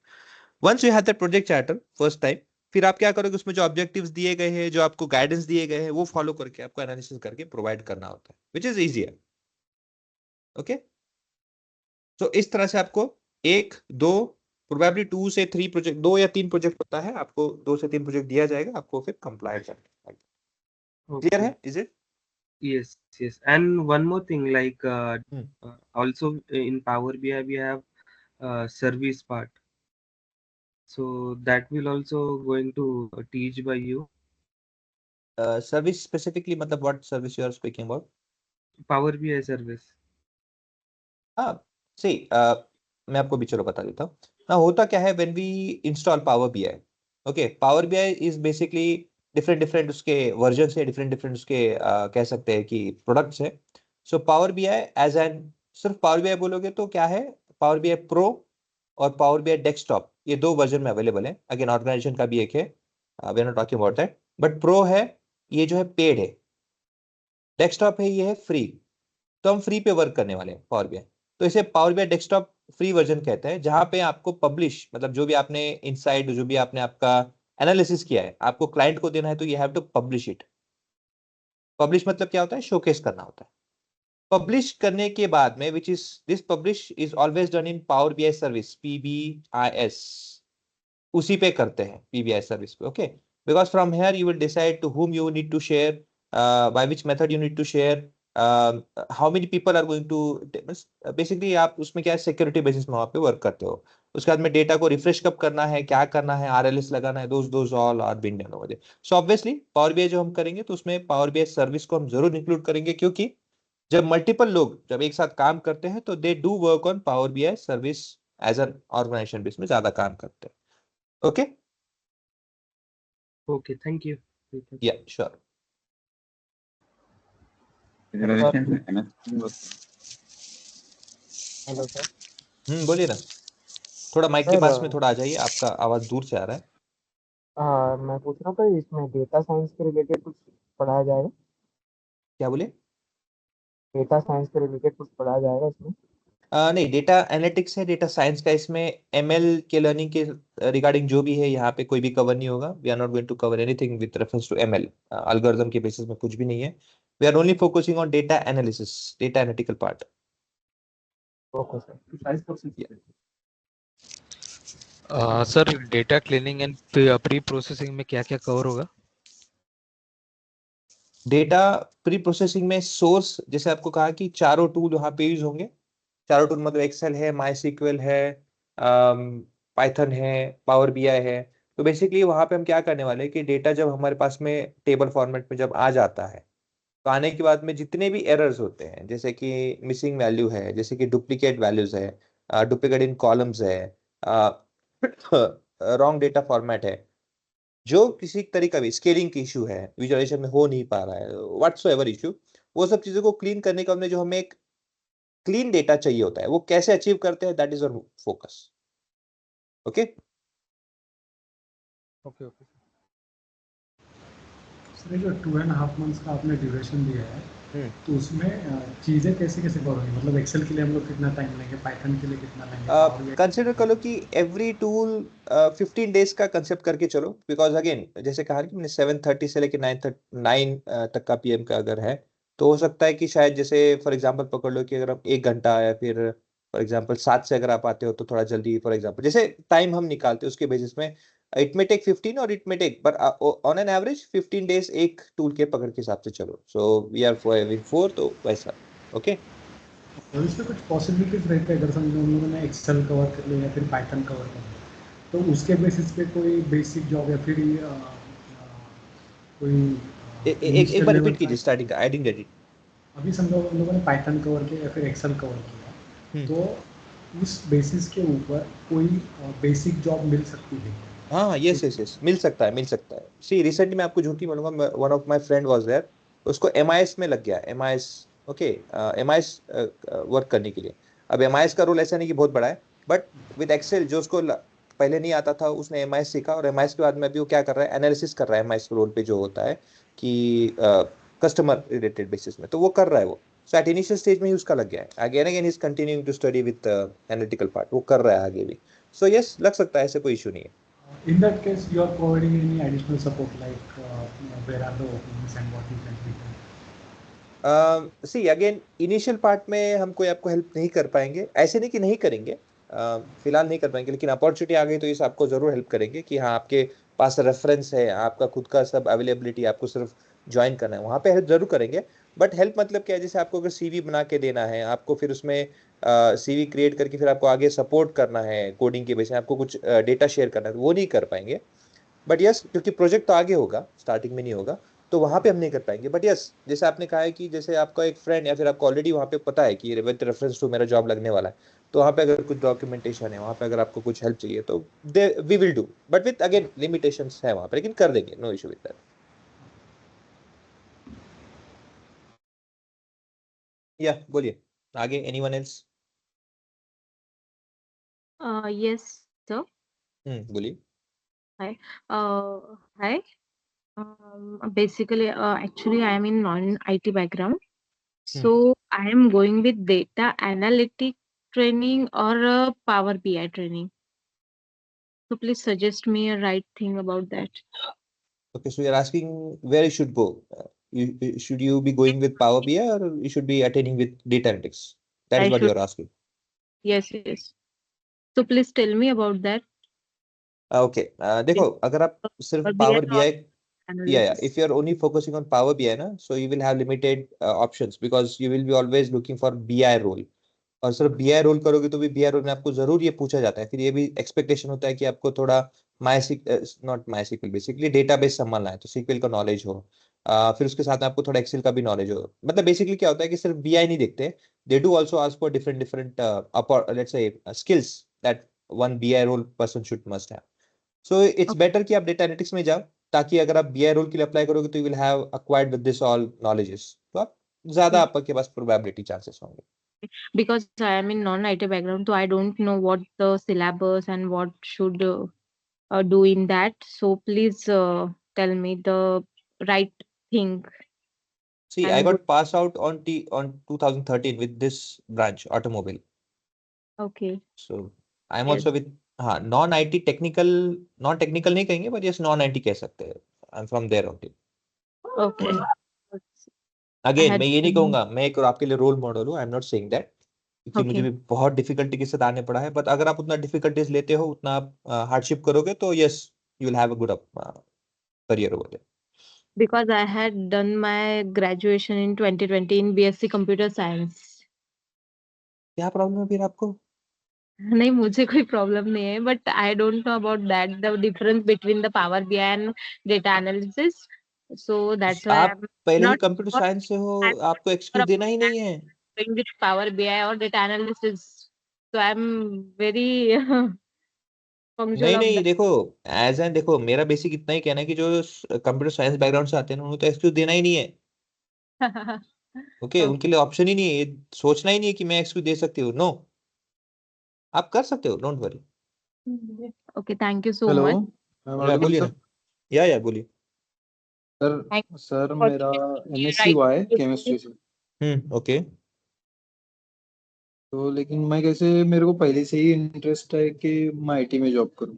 once you have that project charter first time. फिर आप क्या करोगे, उसमें जो ऑब्जेक्टिव्स दिए गए हैं, जो आपको गाइडेंस दिए गए हैं, वो फॉलो करके आपको एनालिसिस करके प्रोवाइड करना होता है, विच इज इजियर। ओके, तो इस तरह से आपको 1-2 प्रोबेबली 2 से 3 प्रोजेक्ट, 2 या 3 प्रोजेक्ट होता है, आपको 2 से 3 प्रोजेक्ट दिया जाएगा, आपको फिर कंप्लाई करना है। Clear Okay. है? Is it? Yes, yes. And one more thing, like Hmm. also in Power BI we have service part. So that will also going to teach by you. Service specifically मतलब what service you are speaking about? Power BI service. हाँ, सही। मैं आपको भी चलो बता देता हूँ। ना होता क्या है, when we install power BI, okay, power BI is basically different उसके वर्जन है, डिफरेंट उसके कह सकते हैं कि प्रोडक्ट्स है। So power BI as an, सिर्फ पावर बीआई बोलोगे तो क्या है, पावर बीआई प्रो और पावर बीआई डेस्कटॉप, ये 2 वर्जन में अवेलेबल है। अगेन ऑर्गेनाइजेशन का भी एक है, we are not talking about that, but pro है, ये जो है पेड है। डेस्कटॉप है, ये है फ्री। तो हम फ्री पे वर्क करने वाले हैं पावर बीआई, तो इसे power BI desktop free version कहते हैं, जहां पे आपको पब्लिश, मतलब जो भी आपने इनसाइड, जो भी आपने आपका एनालिसिस किया है, आपको क्लाइंट को देना है, तो you have to publish it. Publish मतलब क्या होता है? शोकेस करना होता है। पब्लिश करने के बाद में, which is this publish is always done in Power BI service, PBIS, उसी पे करते हैं, पीबीआई सर्विस पे, okay. Because from here you will decide to whom you need to share, by which method you need to share, how many people are going to, basically आप उसमें क्या है, security basis में वहाँ पे work करते हो। उसके बाद में डेटा को रिफ्रेश कब करना है, क्या करना है, आरएलएस लगाना है, those all are been done over there. So obviously power BI जो हम करेंगे, तो उसमें पावर बीआई सर्विस को हम जरूर इंक्लूड करेंगे, क्योंकि जब मल्टीपल लोग जब एक साथ काम करते हैं, तो they do work on power BI service as an organization base में ज्यादा काम करते हैं। Okay, Okay, thank you. या sure. Visualization MS hello sir. बोलिए ना, थोड़ा माइक के सर, पास में थोड़ा आ जाइए, आपका आवाज दूर से आ रहा है। मैं पूछ रहा था इसमें डेटा साइंस के रिलेटेड कुछ पढ़ाया जाएगा? क्या बोले? डेटा साइंस के रिलेटेड कुछ पढ़ाया जाएगा इसमें? नहीं, डेटा एनालिटिक्स है, डेटा साइंस का, इसमें एमएल के लर्निंग के रिगार्डिंग जो भी है, यहाँ पे कोई भी कवर नहीं होगा। We are not going to cover anything with reference to ML, algorithm के बेसिस में कुछ भी नहीं है। We are only focusing on data analysis, data analytical part. Okay sir. Sir data cleaning and pre processing में क्या क्या cover होगा? डेटा प्री प्रोसेसिंग में सोर्स, जैसे आपको कहा कि चारों टूल वहाँ पे यूज होंगे। चारों टूल मतलब एक्सेल है, माई है, पाइथन है, पावर बीआई है। तो बेसिकली वहां पे हम क्या करने वाले हैं कि डेटा जब हमारे पास में टेबल फॉर्मेट में जब आ जाता है, तो आने के बाद में जितने भी एरर्स होते हैं, जैसे कि मिसिंग वैल्यू है, जैसे कि डुप्लीकेट वैल्यूज है, डुप्लीकेट इन कॉलम्स है, रॉन्ग डेटा फॉर्मेट है, जो किसी तरीका भी स्केलिंग की इशू है, विजुअलाइजेशन में हो नहीं पा रहा है, व्हाट्सोएवर इशू, वो सब चीजों को क्लीन करने का हमने, जो हमें एक क्लीन डेटा चाहिए होता है, वो कैसे अचीव करते हैं, that is our focus. Okay okay okay sir, जो 2.5 मंथ्स का आपने ड्यूरेशन दिया है, तो उसमें चीज़ें कैसे कैसे करोगे? मतलब एक्सेल के लिए हम लोग कितना टाइम लेंगे, पाइथन के लिए कितना लेंगे? कंसिडर करो कि एवरी टूल 15 डेज का कंसेप्ट करके चलो, बिकॉज अगेन जैसे कहा कि मैंने 7:30 से लेकर 9 तक का पीएम का अगर है, तो हो सकता है कि शायद, जैसे फॉर एग्जांपल पकड़ लो कि अगर आप 1 घंटा, या फिर फॉर एग्जांपल 7 से अगर आप आते हो तो थोड़ा जल्दी, फॉर एग्जांपल जैसे टाइम हम निकालते हैं उसके बेसिस में, इट मे टेक 15 और it may take, but on an average 15 days एक टूल के पकड़ के हिसाब से चलो। सो वी आर फॉर 4, तो वैसा। ओके, और इसमें कुछ पॉसिबिलिटीज रहते हैं, अगर समझो हम लोगों ने एक्सेल कवर कर लिया या फिर पाइथन कवर कर लिया, तो उसके बेसिस पे कोई बेसिक जॉब या फिर कोई एक बार रिपीट कीजिए स्टार्टिंग का, आई डिडंट गेट इट। अभी समझो हम लोगों ने पाइथन कवर किया या फिर एक्सेल कवर किया, तो उस बेसिस के ऊपर कोई बेसिक जॉब मिल सकती है? हाँ, यस, मिल सकता है। सी रिसेंटली मैं आपको झूठी बोलूंगा, one of my friend was there, उसको एमआईएस में लग गया, एमआईएस, ओके, एमआईएस वर्क करने के लिए। अब एमआईएस का रोल ऐसा नहीं कि बहुत बड़ा है, बट विद एक्सेल जो उसको पहले नहीं आता था, उसने एमआईएस सीखा, और एमआईएस के बाद में अभी वो क्या कर रहा है, एनालिसिस कर रहा है एमआईएस रोल पे जो होता है कि कस्टमर रिलेटेड बेसिस में, तो वो कर रहा है वो। सो एट इनिशियल स्टेज में ही उसका लग गया है, again he is continuing to study with analytical part, वो कर रहा है आगे भी। सो यस, लग सकता है, ऐसे कोई इशू नहीं है। In that case, you are providing any additional support, like where are the openings and what you can do? See again initial part में हम कोई आपको हेल्प नहीं कर पाएंगे, ऐसे नहीं कि नहीं करेंगे, फिलहाल नहीं कर पाएंगे, लेकिन अपॉर्चुनिटी आ गई तो इस आपको जरूर हेल्प करेंगे कि हाँ आपके पास रेफरेंस है, आपका खुद का सब अवेलेबिलिटी, आपको सिर्फ ज्वाइन करना है, वहाँ पे हेल्प जरूर करेंगे। बट हेल्प मतलब क्या है, जैसे आपको अगर सीवी बना के देना है, आपको फिर उसमें सीवी क्रिएट करके फिर आपको आगे सपोर्ट करना है कोडिंग के बेस में, आपको कुछ डेटा शेयर करना है, तो वो नहीं कर पाएंगे। बट यस, क्योंकि प्रोजेक्ट तो आगे होगा, स्टार्टिंग में नहीं होगा, तो वहाँ पे हम नहीं कर पाएंगे। बट यस, जैसे आपने कहा है कि जैसे आपका एक फ्रेंड या फिर आपको ऑलरेडी वहाँ पे पता है कि विद रेफरेंस टू मेरा जॉब लगने वाला है, तो वहाँ पे अगर कुछ डॉक्यूमेंटेशन है, वहाँ पे अगर आपको कुछ हेल्प चाहिए तो we will do, but with again limitations है वहाँ पे, लेकिन कर देंगे, नो इशू विद दैट। या बोलिए आगे, एनीवन एल्स? Yes, sir. बोलिए। Hi. Basically, actually, I am in non-IT background. So I am going with data analytic training or Power BI training. So please suggest me a right thing about that. Okay, so you're asking where you should go. Should you be going with Power BI or you should be attending with data analytics? That is I what should. you're asking. Yes, yes. So please tell me about that. Okay, देखो, अगर आप सिर्फ Or BI Power or BI, yeah, analysis. if you're only focusing on Power BI ना, so you will have limited options because you will be always looking for BI role. और सिर्फ BI role करोगे तो भी BI role में आपको जरूर ये पूछा जाता है, फिर ये भी एक्सपेक्टेशन होता है कि आपको थोड़ा नॉट MySQL, बेसिकली डेटाबेस संभालना है, तो SQL का नॉलेज हो, फिर उसके साथ में आपको थोड़ा एक्सेल का भी नॉलेज हो। मतलब बेसिकली क्या होता है कि सिर्फ BI नहीं देखते, they do also ask for different different let's say skills that one BI role person should must have. So it's better कि आप डेटा एनालिटिक्स में जाओ, ताकि अगर आप BI रोल के लिए अप्लाई करोगे तो you will have acquired with this all knowledges, तो आप ज्यादा आपके पास प्रोबेबिलिटी चांसेस होंगे। Because I am in non-IT background, so I don't know what the syllabus and what should do in that. So please tell me the right thing. See, I I'm good. got passed out on 2013 with this branch, automobile. Okay. So I'm Yes. also with non-IT technical, non-technical नहीं कहेंगे, but yes non-IT कह सकते हैं। I'm from there only. Okay. Again, had मैं ये नहीं कहूँगा मैं एक आपके लिए रोल मॉडल हूँ, I'm not saying that, क्योंकि मुझे Okay. भी बहुत डिफिकल्टी के साथ आने पड़ा है। बट अगर आप उतना डिफिकल्टीज लेते हो, उतना आप हार्डशिप करोगे, तो yes you will have a good career over there. Because I had done my graduation in 2020 in BSc Computer Science. क्या प्रॉब्लम है फिर आपको? नहीं, मुझे कोई प्रॉब्लम नहीं है, but I don't know about that the difference between the power BI and data analysis, so that's why I आप एम पहले ही नॉट कंप्यूटर साइंस से हो, आपको एक्सक्यूज देना ही नहीं है। doing with Power BI or data analysis. So I'm very punctual नहीं of नहीं, देखो एज एन, देखो मेरा बेसिक इतना ही कहना है कि जो कंप्यूटर साइंस बैकग्राउंड से आते हैं ना, उन्हें तो एक्सक्यूज देना ही नहीं है। that. ओके, उनके लिए ऑप्शन ही नहीं है, ये सोचना ही नहीं है कि मैं एक्सक्यूज दे सकती हूँ। नो, आप कर सकते हो, don't worry. Okay, thank you so hello, much. I am audible बोलिए सर? ना, या बोलिए। सर सर For मेरा the MSc right हुआ है to केमिस्ट्री से, ओके। तो लेकिन मैं कैसे, मेरे को पहले से ही इंटरेस्ट है कि मैं IT में जॉब करूं।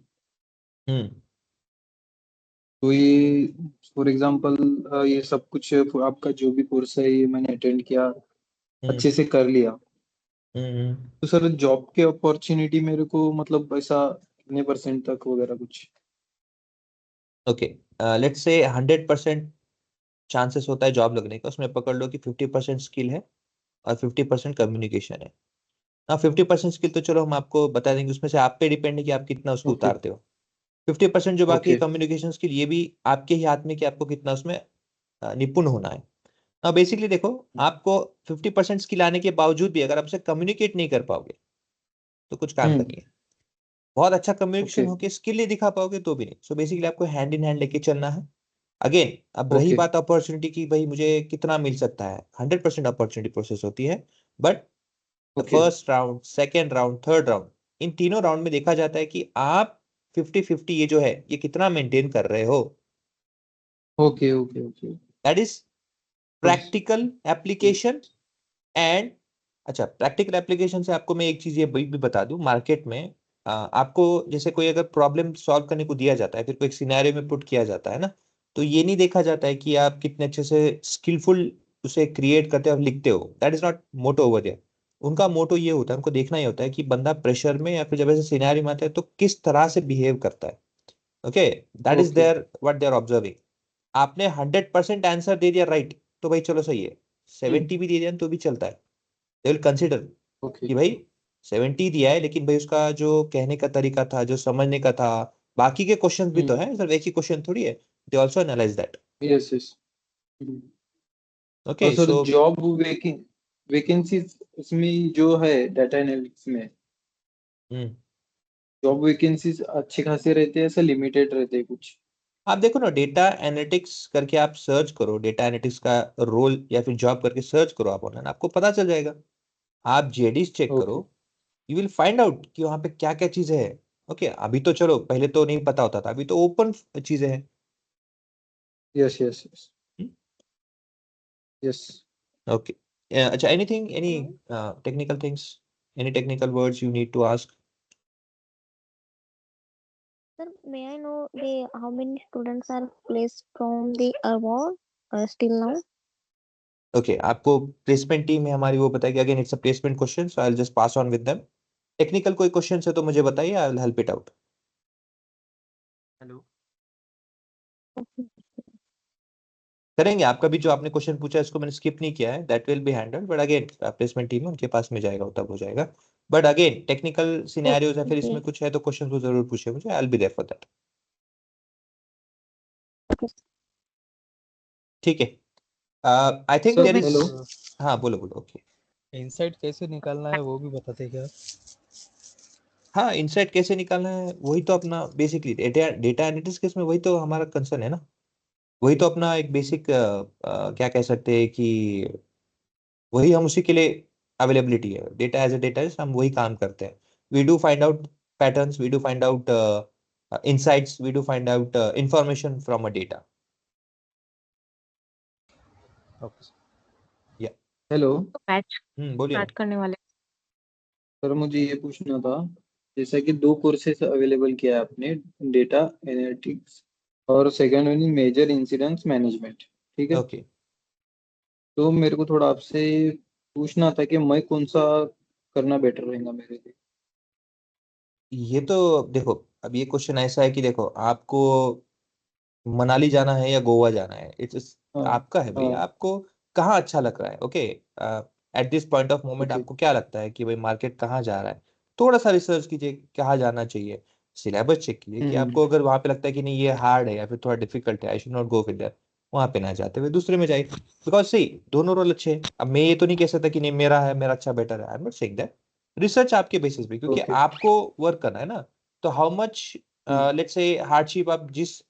तो ये फॉर एग्जांपल ये सब कुछ आपका जो भी कोर्स है ये मैंने अटेंड किया, अच्छे से कर लिया, तो सर जॉब के अपॉर्चुनिटी मेरे को मतलब ऐसा कितने % तक वगैरह कुछ? ओके, लेट्स से 100% चांसेस होता है जॉब लगने का, उसमें पकड़ लो कि 50% स्किल है और 50% कम्युनिकेशन है। हाँ, 50% स्किल तो चलो हम आपको बता देंगे, उसमें से आप पे डिपेंड है कि आप कितना उसको ओके उतारते हो। 50% जो बाकी है ओके कम्युनिकेशन स्किल, ये भी आपके ही हाथ में कि आपको कितना उसमें निपुण होना है। अब बेसिकली देखो, आपको 50% स्किल आने के बावजूद भी अगर आप उसे कम्युनिकेट नहीं कर पाओगे तो कुछ काम का नहीं है। बहुत अच्छा कम्युनिकेशन ओके होके स्किल नहीं दिखा पाओगे तो भी नहीं। सो बेसिकली आपको हैंड इन हैंड लेके चलना है। अगेन, अब रही ओके बात अपॉर्चुनिटी की, भाई मुझे कितना मिल सकता है, 100% अपॉर्चुनिटी प्रोसेस होती है, but okay first round, second round, third round, इन तीनों राउंड में देखा जाता है कि आप 50-50 ये जो है ये कितना मेंटेन कर रहे हो। Okay okay okay that is practical application and. अच्छा, प्रैक्टिकल एप्लीकेशन से आपको मैं एक चीज ये भी बता दूं, मार्केट में आपको जैसे कोई अगर प्रॉब्लम सॉल्व करने को दिया जाता है, फिर कोई सिनेरियो में पुट किया जाता है ना, तो ये नहीं देखा जाता है कि आप कितने अच्छे से स्किलफुल उसे क्रिएट करते हो और लिखते हो। That is not motto over there. उनका मोटो ये होता है, उनको देखना ही होता है कि बंदा प्रेशर में या फिर जब ऐसे सिनेरियो में आता है तो किस तरह से बिहेव करता है। Okay, that is okay there what they are observing. आपने 100% आंसर दे दिया राइट, तो भाई चलो सही है। 70 भी दे दिया तो भी चलता है, दे विल कंसिडर ओके कि भाई 70 दिया है, लेकिन भाई उसका जो कहने का तरीका था, जो समझने का था, बाकी के क्वेश्चन भी तो है, सिर्फ एक ही क्वेश्चन थोड़ी है। They also analyse that. Yes yes. और okay sir so job vacancies इसमें जो है डाटा एनालिटिक्स में, जॉब वैकेंसीज अच्छे खासे रहते हैं, ऐसा लिमिटेड रहते हैं कुछ? आप देखो ना, डेटा एनालिटिक्स करके आप सर्च करो, डेटा एनालिटिक्स का रोल या फिर जॉब करके सर्च करो आप ऑनलाइन, आपको पता चल जाएगा। आप जेडीज चेक करो, okay you will find out कि वहां पे क्या क्या चीजें हैं। ओके, अभी तो चलो, पहले तो नहीं पता होता था, अभी तो ओपन चीजें हैं। Yes yes yes yes. Okay, अच्छा, anything, any technical things, any technical words you need to ask? Sir, may I know how many students are placed from the award still now? Okay, आपको placement team है हमारी, वो बताएगी। Again it's a placement question, so I will just pass on with them. Technical कोई question है तो मुझे बताइए, I will help it out. Hello. करेंगे, आपका भी जो आपने क्वेश्चन पूछा है इसको मैंने स्किप नहीं किया है, that will be handled, but again placement team है उनके पास में जाएगा, तब हो जाएगा। बट अगेन टेक्निकल सिनेरियोज या फिर इसमें कुछ है तो क्वेश्चन को जरूर पूछे मुझे, I will be there for that. ठीक है, I think sir there is. Hello. हाँ बोलो बोलो। ओके, इनसाइट कैसे निकालना है वो भी बताते क्या? हाँ, इनसाइट कैसे निकालना है वही तो अपना बेसिकली डेटा एनालिटिक्स केस में वही तो हमारा कंसर्न है ना। वही तो अपना एक बेसिक क्या कह सकते हैं कि वही हम उसी के लिए अवेलेबिलिटी है, डेटा एज ए डेटा, हम वही काम करते हैं। We do find out patterns, we do find out insights, we do find out information from a data. Okay Yeah. Hello batch बोलिए स्टार्ट ना। करने वाले। सर मुझे ये पूछना था, जैसा कि दो कोर्सेज अवेलेबल किया है आपने, डेटा एनालिटिक्स और second one major incidence management, ठीक है? ओके, तो मेरे को थोड़ा आपसे पूछना था कि मैं कौन सा करना बेटर रहेगा मेरे लिए। ये तो देखो, अब ये क्वेश्चन ऐसा है कि देखो, आपको मनाली जाना है या गोवा जाना है, इट्स हाँ आपका है भाई, हाँ आपको कहाँ अच्छा लग रहा है। Okay, at this point of moment okay आपको क्या लगता है कि भाई मार्केट कहाँ जा रहा है। थोड़ा सा रिसर्च कीजिए कहाँ जाना चाहिए, सिलेबस चेक कीजिए कि हम्म आपको अगर वहां पे लगता है कि नहीं ये हार्ड है या फिर थोड़ा डिफिकल्ट है, I should not go with that, वहां पे ना जाते हुए दूसरे में जाइए। बिकॉज सही, दोनों रोल अच्छे हैं। अब मैं ये तो नहीं कह सकता कि नहीं मेरा है, मेरा अच्छा बेटर है, I am not saying that. Research आपके बेसिस पे, क्योंकि ओके आपको वर्क करना है ना। तो how much let's say hardship आप जिस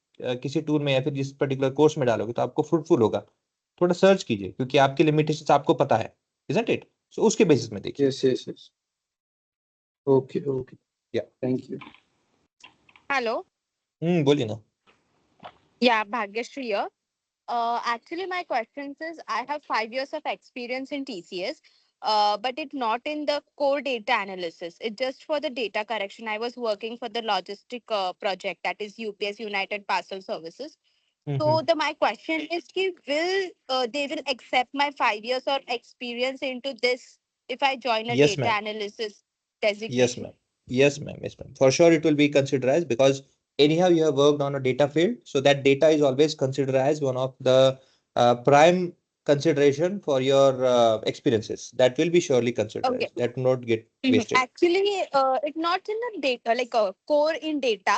किसी टूर में या फिर जिस पर्टिकुलर कोर्स में डालोगे तो आपको फ्रूटफुल होगा। थोड़ा सर्च कीजिए, क्योंकि आपके लिमिटेशंस आपको पता है, इजंट इट? सो उसके बेसिस में देखिए। Yes yes yes okay okay या थैंक यू। Hello. बोलिए ना। Yeah, Bhagyashree here. Actually, my questions is I have 5 years of experience in TCS, but it not in the core data analysis. It's just for the data correction. I was working for the logistic project, that is UPS, United Parcel Services. So my question is, ki will they will accept my 5 years of experience into this if I join a yes data ma'am, analysis yes designation? ma'am, yes ma'am, yes ma'am, for sure it will be considered as, because anyhow you have worked on a data field, so that data is always considered as one of the prime consideration for your experiences. That will be surely considered Okay. as, that will not get wasted. Actually, it's not in the data, like a core in data,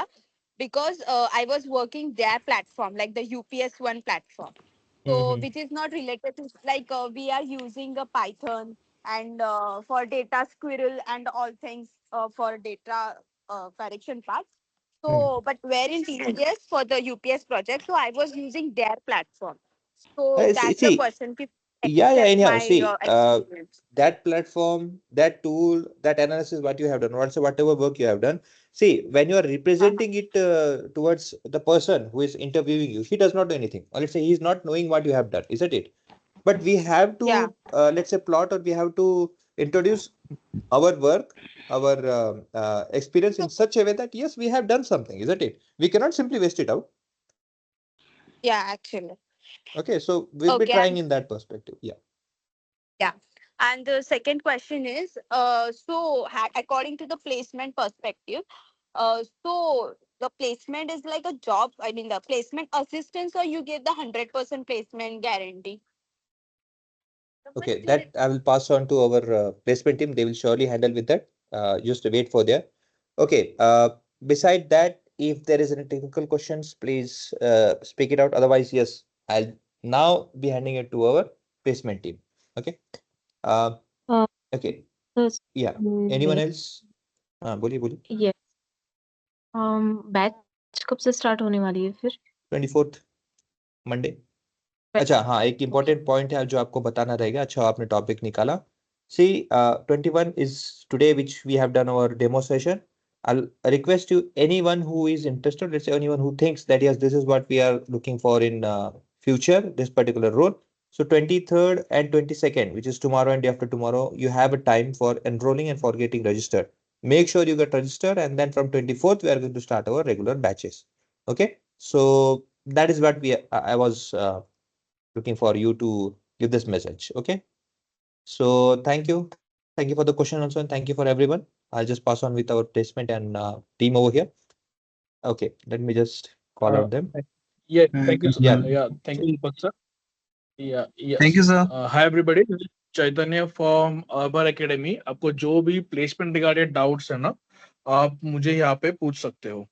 because I was working their platform, like the UPS One platform. So, which is not related to, like, we are using a Python and for data squirrel and all things for data correction parts. So, but where in TCS for the UPS project, so I was using their platform. So that's the See, question. If yeah, accept anyhow, my see, experience. that platform, that tool, that analysis, what you have done, whatever work you have done, see, when you are representing it towards the person who is interviewing you, he does not do anything, or let's say he's not knowing what you have done, isn't it? But we have Yeah. to let's say plot, or we have to introduce our work, our experience in such a way that yes, we have done something, isn't it? We cannot simply waste it out. Yeah, actually. Okay, so we'll be Okay. trying in that perspective. Yeah. Yeah. And the second question is, according to the placement perspective, so the placement is like a job. I mean, the placement assistance, or you give the 100% placement guarantee. Okay, that I will pass on to our placement team. They will surely handle with that. Just wait for there. Okay. Beside that, if there is any technical questions, please speak it out. Otherwise, yes, I'll now be handing it to our placement team. Okay. Okay. Yes. Yeah. Anyone else? बोलिए. Yes. Batch कब से start होने वाली है फिर? 24th Monday. अच्छा हाँ, एक इम्पोर्टेंट पॉइंट है जो आपको बताना रहेगा. अच्छा, आपने टॉपिक निकाला. See, 21 is today, which we have done our demo session. I'll request you, anyone who is interested, let's say anyone who thinks that yes, this is what we are looking for in future, this particular role. So 23rd and 22nd, which is tomorrow and day after tomorrow, you have a time for enrolling and for getting registered. Make sure you get registered, and then from 24th, we are going to start our regular batches. Okay, so that is what I was looking for you to give this message. Okay, so thank you for the question also, and thank you for everyone. I'll just pass on with our placement and team over here. Okay, let me just call out them. Yeah, thank you. Yeah, thank you, Deepak sir. Yeah, yes. Thank you, sir. Hi everybody, this is Chaitanya from Urban Academy. आपको जो भी placement regarding doubts है ना, आप मुझे यहाँ पे पूछ सकते हो.